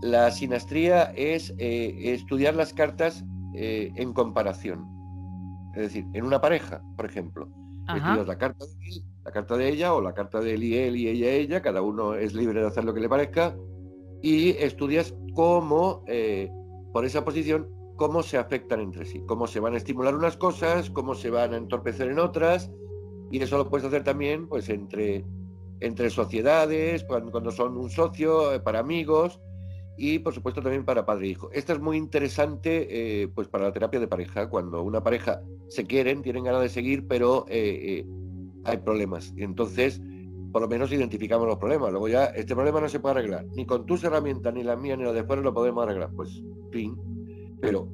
La sinastría es estudiar las cartas en comparación. Es decir, en una pareja, por ejemplo, estudias la carta de él, la carta de ella, o la carta de él y ella, cada uno es libre de hacer lo que le parezca, y estudias cómo, por esa posición, cómo se afectan entre sí, cómo se van a estimular unas cosas, cómo se van a entorpecer en otras, y eso lo puedes hacer también pues entre sociedades, cuando son un socio, para amigos, y por supuesto también para padre e hijo. Esto es muy interesante pues para la terapia de pareja, cuando una pareja se quieren, tienen ganas de seguir, pero hay problemas. Y entonces, por lo menos identificamos los problemas. Luego ya, este problema no se puede arreglar. Ni con tus herramientas, ni las mías, ni las de fuera lo podemos arreglar. Pues, fin. Pero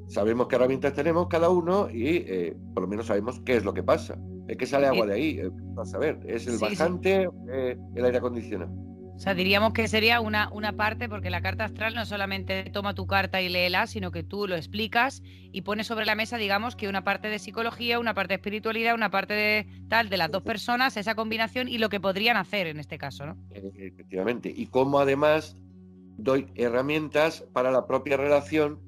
sabemos qué herramientas tenemos cada uno y por lo menos sabemos qué es lo que pasa. Es que sale agua de ahí. Vas a ver, ¿es el bajante o el aire acondicionado? O sea, diríamos que sería una parte, porque la carta astral no solamente toma tu carta y léela, sino que tú lo explicas y pones sobre la mesa, digamos, que una parte de psicología, una parte de espiritualidad, una parte de tal, de las dos personas, esa combinación y lo que podrían hacer en este caso, ¿no? Efectivamente. Y cómo además doy herramientas para la propia relación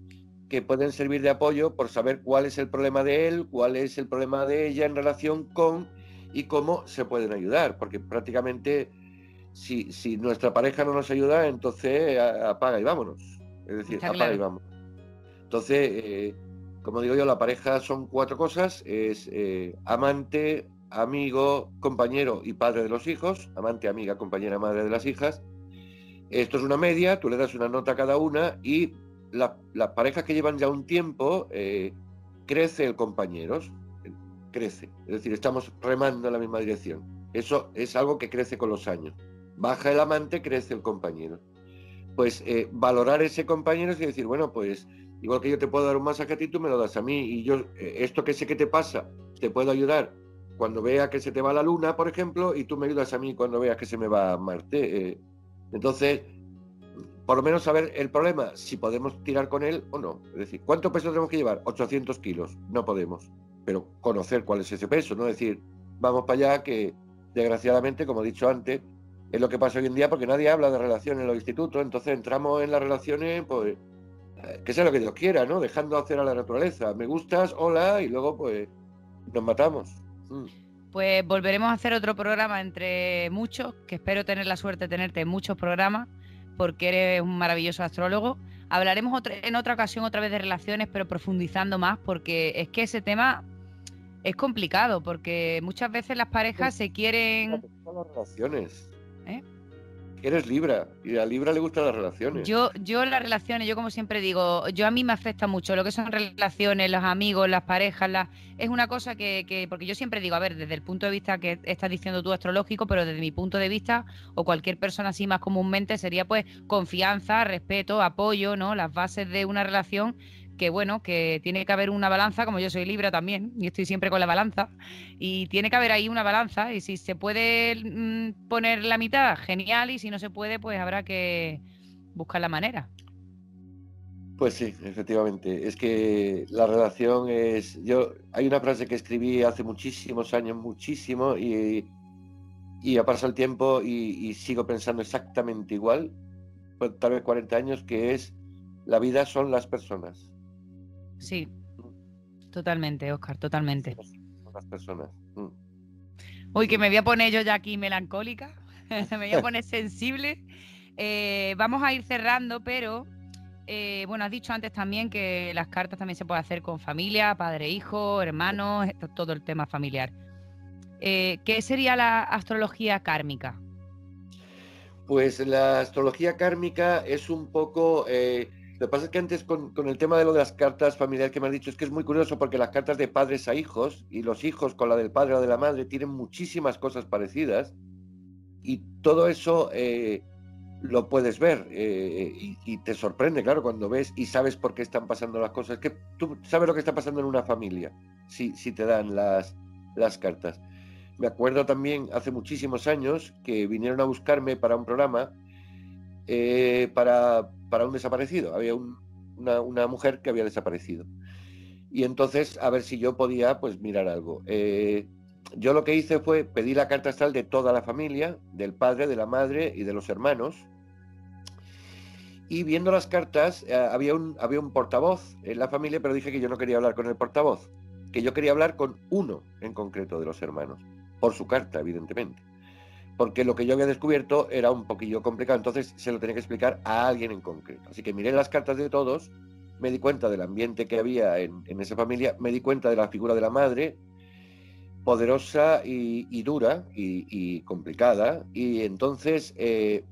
que pueden servir de apoyo por saber cuál es el problema de él, cuál es el problema de ella en relación con y cómo se pueden ayudar, porque prácticamente si nuestra pareja no nos ayuda, entonces apaga y vámonos. Es decir, Está apaga claro. y vámonos. Entonces, como digo yo, la pareja son 4 cosas, es amante, amigo, compañero y padre de los hijos, amante, amiga, compañera, madre de las hijas. Esto es una media, tú le das una nota a cada una y las parejas que llevan ya un tiempo, crece el compañero, crece. Es decir, estamos remando en la misma dirección. Eso es algo que crece con los años. Baja el amante, crece el compañero. Pues valorar ese compañero es decir, bueno, pues igual que yo te puedo dar un masaje a ti, tú me lo das a mí. Y yo, esto que sé que te pasa, te puedo ayudar cuando vea que se te va la luna, por ejemplo, y tú me ayudas a mí cuando veas que se me va Marte. Entonces, por lo menos saber el problema, si podemos tirar con él o no. Es decir, ¿cuánto peso tenemos que llevar? 800 kilos. No podemos. Pero conocer cuál es ese peso, no decir, vamos para allá, que desgraciadamente, como he dicho antes, es lo que pasa hoy en día porque nadie habla de relaciones en los institutos, entonces entramos en las relaciones, pues, que sea lo que Dios quiera, ¿no? Dejando hacer a la naturaleza. Me gustas, hola, y luego, pues, nos matamos. Pues volveremos a hacer otro programa entre muchos, que espero tener la suerte de tenerte en muchos programas, porque eres un maravilloso astrólogo. Hablaremos en otra ocasión otra vez de relaciones, pero profundizando más, porque es que ese tema es complicado, porque muchas veces las parejas se quieren... Las relaciones. ¿Eh? Eres Libra, y a Libra le gustan las relaciones. Yo las relaciones, yo como siempre digo, a mí me afecta mucho lo que son relaciones, los amigos, las parejas, es una cosa que, porque yo siempre digo, a ver, desde el punto de vista que estás diciendo tú astrológico, pero desde mi punto de vista, o cualquier persona así más comúnmente, sería pues confianza, respeto, apoyo, ¿no? Las bases de una relación que bueno, que tiene que haber una balanza, como yo soy Libra también, y estoy siempre con la balanza, y tiene que haber ahí una balanza, y si se puede poner la mitad, genial, y si no se puede, pues habrá que buscar la manera. Pues sí, efectivamente. Es que la relación es... Hay una frase que escribí hace muchísimos años, muchísimo, y ha pasado el tiempo y sigo pensando exactamente igual, pues, tal vez 40 años, que es: la vida son las personas. Sí, totalmente, Óscar, totalmente. Son las personas. Uy, que me voy a poner yo ya aquí melancólica, me voy a poner sensible. Vamos a ir cerrando, pero bueno, has dicho antes también que las cartas también se puede hacer con familia, padre, hijo, hermanos, todo el tema familiar. ¿Qué sería la astrología kármica? Pues la astrología kármica es un poco... lo que pasa es que antes con el tema de lo de las cartas familiares que me has dicho, es que es muy curioso porque las cartas de padres a hijos y los hijos con la del padre o de la madre tienen muchísimas cosas parecidas y todo eso lo puedes ver y te sorprende, claro, cuando ves y sabes por qué están pasando las cosas. Es que tú sabes lo que está pasando en una familia si te dan las cartas. Me acuerdo también hace muchísimos años que vinieron a buscarme para un programa para un desaparecido. Había una mujer que había desaparecido. Y entonces, a ver si yo podía pues mirar algo. Yo lo que hice fue pedir la carta astral de toda la familia, del padre, de la madre y de los hermanos. Y viendo las cartas, había un portavoz en la familia, pero dije que yo no quería hablar con el portavoz, que yo quería hablar con uno en concreto de los hermanos, por su carta, evidentemente. Porque lo que yo había descubierto era un poquillo complicado, entonces se lo tenía que explicar a alguien en concreto. Así que miré las cartas de todos, me di cuenta del ambiente que había en esa familia, me di cuenta de la figura de la madre, poderosa y dura y complicada, y entonces quedé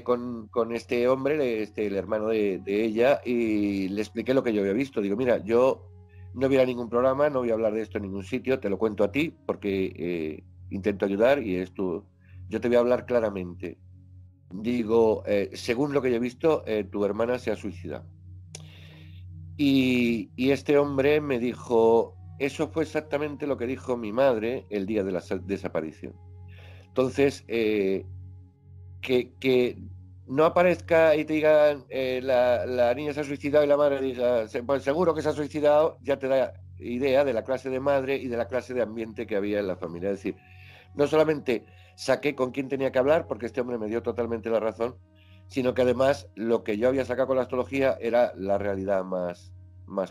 con este hombre, el hermano de ella, y le expliqué lo que yo había visto. Digo, mira, yo no voy a ningún programa, no voy a hablar de esto en ningún sitio, te lo cuento a ti porque intento ayudar y yo te voy a hablar claramente. Digo, según lo que yo he visto, tu hermana se ha suicidado. Y este hombre me dijo, eso fue exactamente lo que dijo mi madre el día de la desaparición. Entonces, que no aparezca y te digan la niña se ha suicidado y la madre diga, pues seguro que se ha suicidado, ya te da idea de la clase de madre y de la clase de ambiente que había en la familia. Es decir, no solamente saqué con quién tenía que hablar, porque este hombre me dio totalmente la razón, sino que además lo que yo había sacado con la astrología era la realidad más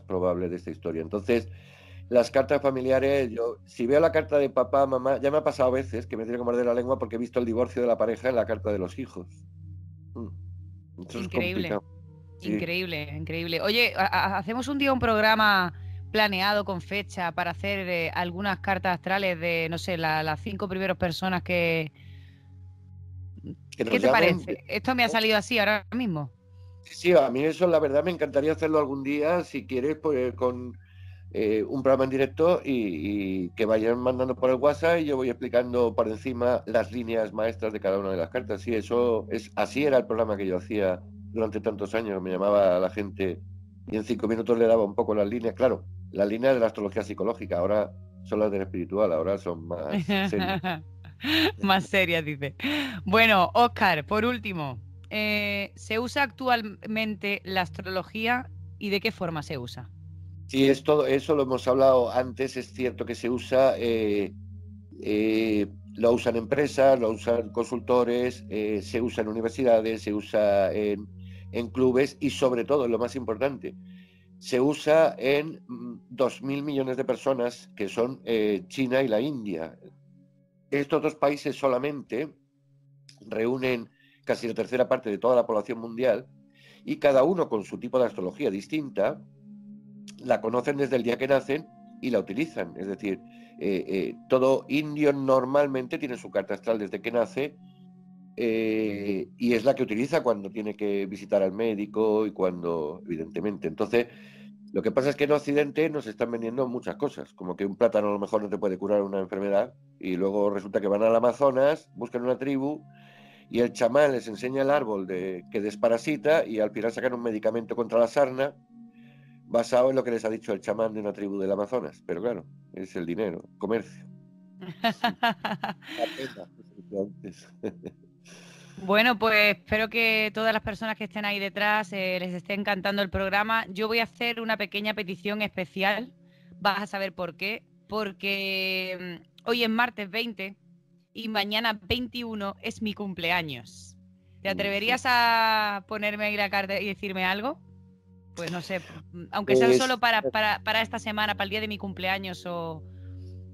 probable de esta historia. Entonces, las cartas familiares, si veo la carta de papá, mamá, ya me ha pasado a veces que me tiene que morder la lengua porque he visto el divorcio de la pareja en la carta de los hijos. Eso es Increíble, complicado. Sí. increíble, increíble. Oye, hacemos un día un programa planeado con fecha para hacer algunas cartas astrales de, no sé, las 5 primeras personas que... Que ¿Qué nos te llamen. parece? Esto me ha salido así ahora mismo. Sí, a mí eso la verdad me encantaría hacerlo algún día, si quieres, pues con un programa en directo y que vayan mandando por el WhatsApp y yo voy explicando por encima las líneas maestras de cada una de las cartas. Sí, así era el programa que yo hacía durante tantos años. Me llamaba a la gente y en 5 minutos le daba un poco las líneas. Claro, las líneas de la astrología psicológica, ahora son las del espiritual, ahora son más serias. Más serias, dice. Bueno, Óscar, por último, ¿se usa actualmente la astrología y de qué forma se usa? Sí, eso lo hemos hablado antes, es cierto que se usa, lo usan empresas, lo usan consultores, se usa en universidades, se usa en clubes y sobre todo, lo más importante, se usa en 2.000 millones de personas que son China y la India. Estos dos países solamente reúnen casi la tercera parte de toda la población mundial y cada uno con su tipo de astrología distinta la conocen desde el día que nacen y la utilizan. Es decir, todo indio normalmente tiene su carta astral desde que nace y es la que utiliza cuando tiene que visitar al médico y cuando, evidentemente. Entonces, lo que pasa es que en Occidente nos están vendiendo muchas cosas, como que un plátano a lo mejor no te puede curar una enfermedad y luego resulta que van al Amazonas, buscan una tribu y el chamán les enseña el árbol que desparasita y al final sacan un medicamento contra la sarna basado en lo que les ha dicho el chamán de una tribu del Amazonas. Pero claro, es el dinero, comercio. Bueno, pues espero que todas las personas que estén ahí detrás les esté encantando el programa. Yo voy a hacer una pequeña petición especial. Vas a saber por qué. Porque hoy es martes 20 y mañana 21 es mi cumpleaños. ¿Te atreverías a ponerme ahí la carta y decirme algo? Pues no sé, aunque sea Pues, solo para esta semana, para el día de mi cumpleaños o...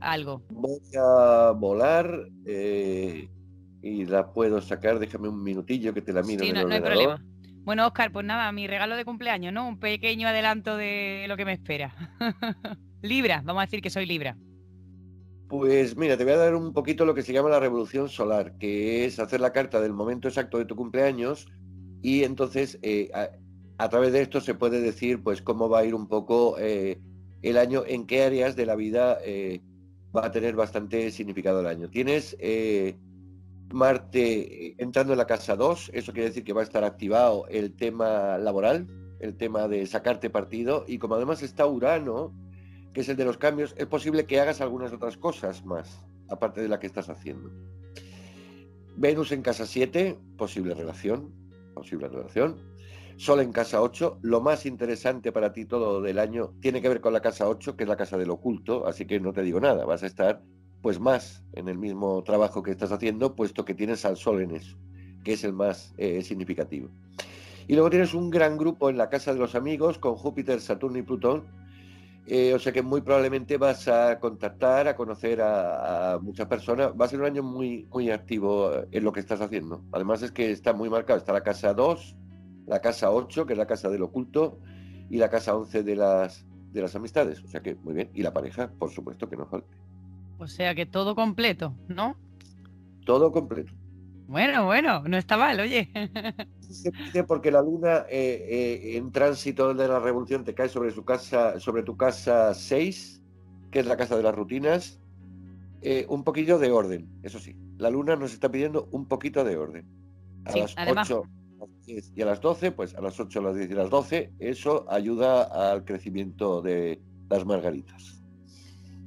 algo. Voy a volar y la puedo sacar. Déjame un minutillo que te la miro Sí, en el no hay ordenador. problema. Bueno, Óscar, pues nada, mi regalo de cumpleaños, ¿no? Un pequeño adelanto de lo que me espera. Libra, vamos a decir que soy Libra. Pues mira, te voy a dar un poquito lo que se llama la revolución solar, que es hacer la carta del momento exacto de tu cumpleaños y entonces a través de esto se puede decir pues cómo va a ir un poco el año, en qué áreas de la vida va a tener bastante significado el año. Tienes Marte entrando en la casa 2, eso quiere decir que va a estar activado el tema laboral, el tema de sacarte partido, y como además está Urano, que es el de los cambios, es posible que hagas algunas otras cosas más, aparte de la que estás haciendo. Venus en casa 7, posible relación, posible relación. Sol en casa 8, lo más interesante para ti todo del año tiene que ver con la casa 8, que es la casa del oculto, así que no te digo nada, vas a estar pues más en el mismo trabajo que estás haciendo, puesto que tienes al Sol en eso, que es el más significativo. Y luego tienes un gran grupo en la casa de los amigos con Júpiter, Saturno y Plutón, o sea que muy probablemente vas a contactar, a conocer a muchas personas. Va a ser un año muy, muy activo en lo que estás haciendo. Además es que está muy marcado. Está la casa 2, la casa 8, que es la casa del oculto, y la casa 11 de las amistades. O sea que muy bien. Y la pareja, por supuesto que no falte. O sea que todo completo, ¿no? Todo completo. Bueno, no está mal, oye. Se dice porque la luna en tránsito de la revolución te cae sobre su casa, sobre tu casa 6, que es la casa de las rutinas. Un poquillo de orden, eso sí. La luna nos está pidiendo un poquito de orden. A Sí, las además, 8, a las 10 y a las 12, pues a las 8, a las 10 y a las 12, eso ayuda al crecimiento de las margaritas.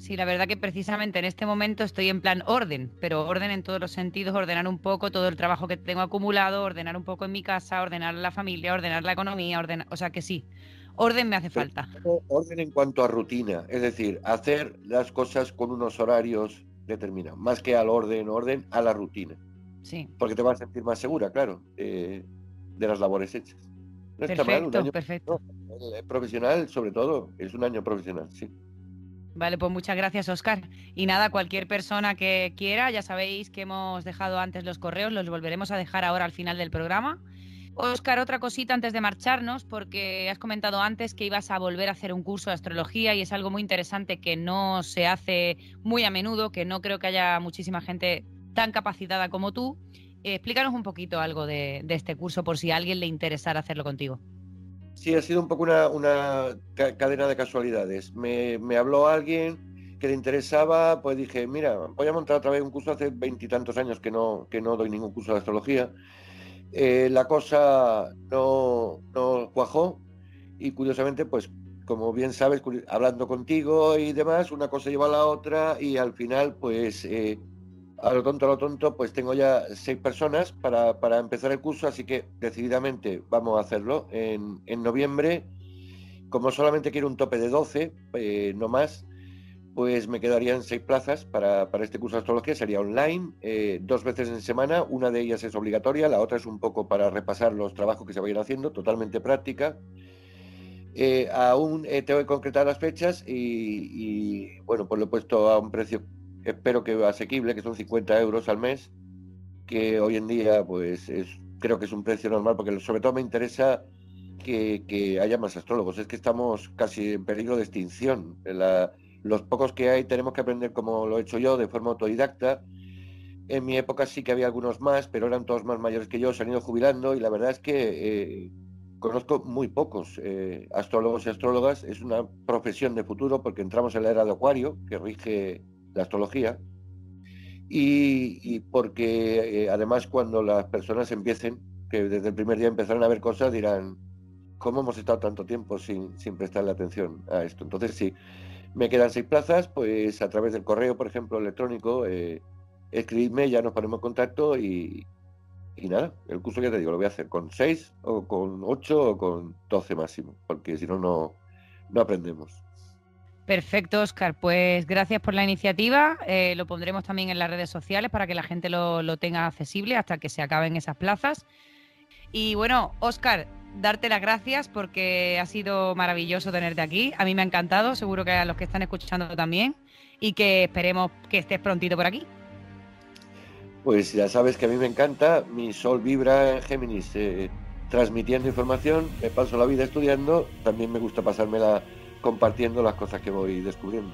sí, la verdad que precisamente en este momento estoy en plan orden, pero orden en todos los sentidos, ordenar un poco todo el trabajo que tengo acumulado, ordenar un poco en mi casa, ordenar la familia, ordenar la economía, ordenar, o sea que sí, orden me hace Pero falta. orden en cuanto a rutina, es decir, hacer las cosas con unos horarios determinados, más que al orden a la rutina, Sí, porque te vas a sentir más segura, claro, de las labores hechas. No está mal, un perfecto, año perfecto. profesional, sobre todo, es un año profesional, sí. Vale, pues muchas gracias, Oscar. Y nada, cualquier persona que quiera, ya sabéis que hemos dejado antes los correos, los volveremos a dejar ahora al final del programa. Óscar, otra cosita antes de marcharnos, porque has comentado antes que ibas a volver a hacer un curso de astrología y es algo muy interesante que no se hace muy a menudo, que no creo que haya muchísima gente tan capacitada como tú. Explícanos un poquito algo de este curso por si a alguien le interesara hacerlo contigo. Sí, ha sido un poco una cadena de casualidades. Me habló alguien que le interesaba, pues dije, mira, voy a montar otra vez un curso. Hace veintitantos años que no doy ningún curso de astrología. La cosa no cuajó y curiosamente, pues como bien sabes, hablando contigo y demás, una cosa lleva a la otra y al final, pues a lo tonto, pues tengo ya 6 personas para empezar el curso, así que decididamente vamos a hacerlo en noviembre. Como solamente quiero un tope de 12, no más, pues me quedarían 6 plazas para este curso de astrología. Sería online, 2 veces en semana. Una de ellas es obligatoria, la otra es un poco para repasar los trabajos que se vayan haciendo, totalmente práctica. Aún tengo que concretar las fechas bueno, pues lo he puesto a un precio, espero que asequible, que son 50 euros al mes, que hoy en día pues creo que es un precio normal, porque sobre todo me interesa que haya más astrólogos. Es que estamos casi en peligro de extinción. Los pocos que hay tenemos que aprender como lo he hecho yo, de forma autodidacta. En mi época sí que había algunos más, pero eran todos más mayores que yo, se han ido jubilando y la verdad es que conozco muy pocos astrólogos y astrólogas. Es una profesión de futuro porque entramos en la era de Acuario, que rige la astrología, y porque además cuando las personas empiecen, que desde el primer día empezarán a ver cosas, dirán, ¿cómo hemos estado tanto tiempo sin prestarle atención a esto? Entonces sí, me quedan 6 plazas, pues a través del correo, por ejemplo, electrónico, escribidme, ya nos ponemos en contacto y nada, el curso ya te digo, lo voy a hacer con 6 o con 8 o con 12 máximo, porque si no, no aprendemos. Perfecto, Óscar. Pues gracias por la iniciativa. Lo pondremos también en las redes sociales para que la gente lo tenga accesible hasta que se acaben esas plazas. Y bueno, Óscar, darte las gracias porque ha sido maravilloso tenerte aquí. A mí me ha encantado, seguro que a los que están escuchando también, y que esperemos que estés prontito por aquí. Pues ya sabes que a mí me encanta, mi sol vibra en Géminis, transmitiendo información, me paso la vida estudiando, también me gusta pasármela compartiendo las cosas que voy descubriendo.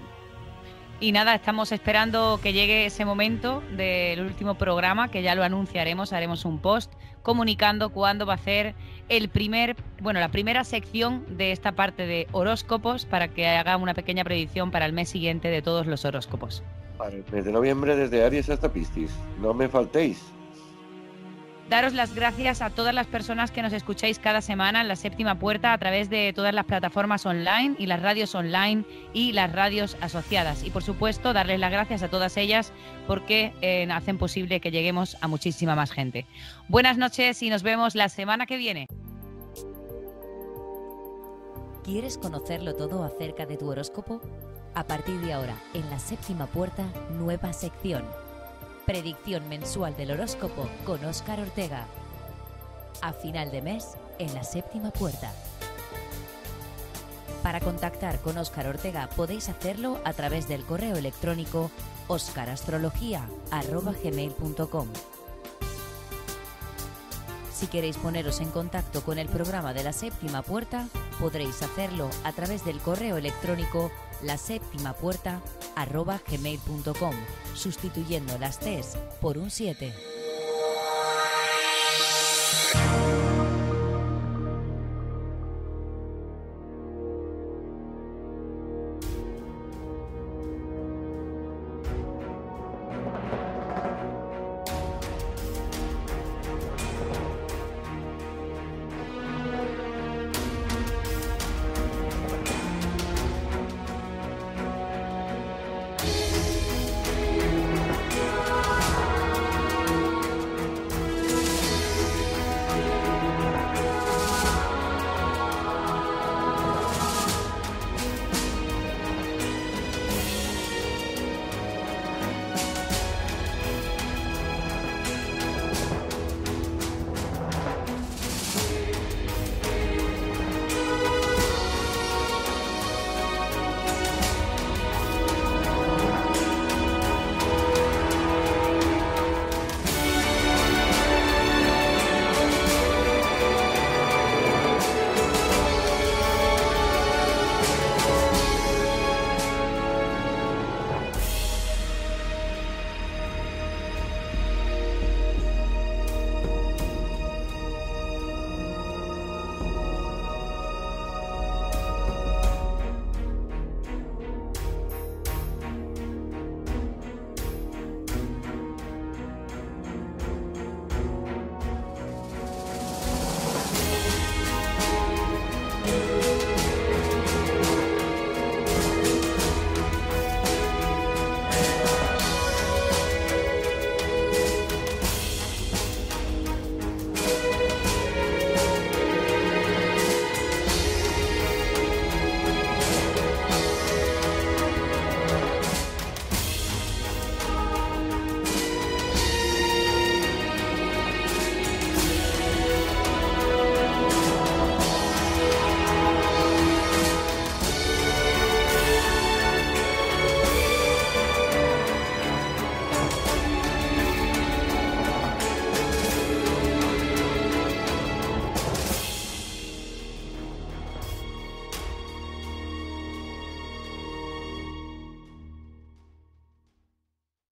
Y nada, estamos esperando que llegue ese momento del último programa, que ya lo anunciaremos, haremos un post comunicando cuándo va a ser la primera sección de esta parte de horóscopos, para que haga una pequeña predicción para el mes siguiente de todos los horóscopos. Para el mes de noviembre, desde Aries hasta Piscis, no me faltéis. Daros las gracias a todas las personas que nos escucháis cada semana en La Séptima Puerta a través de todas las plataformas online y las radios online y las radios asociadas. Y por supuesto, darles las gracias a todas ellas porque hacen posible que lleguemos a muchísima más gente. Buenas noches y nos vemos la semana que viene. ¿Quieres conocerlo todo acerca de tu horóscopo? A partir de ahora, en La Séptima Puerta, nueva sección. Predicción mensual del horóscopo con Óscar Ortega. A final de mes, en La Séptima Puerta. Para contactar con Óscar Ortega podéis hacerlo a través del correo electrónico oscarastrología@gmail.com. Si queréis poneros en contacto con el programa de La Séptima Puerta, podréis hacerlo a través del correo electrónico laseptimapuerta@gmail.com, sustituyendo las T's por un 7.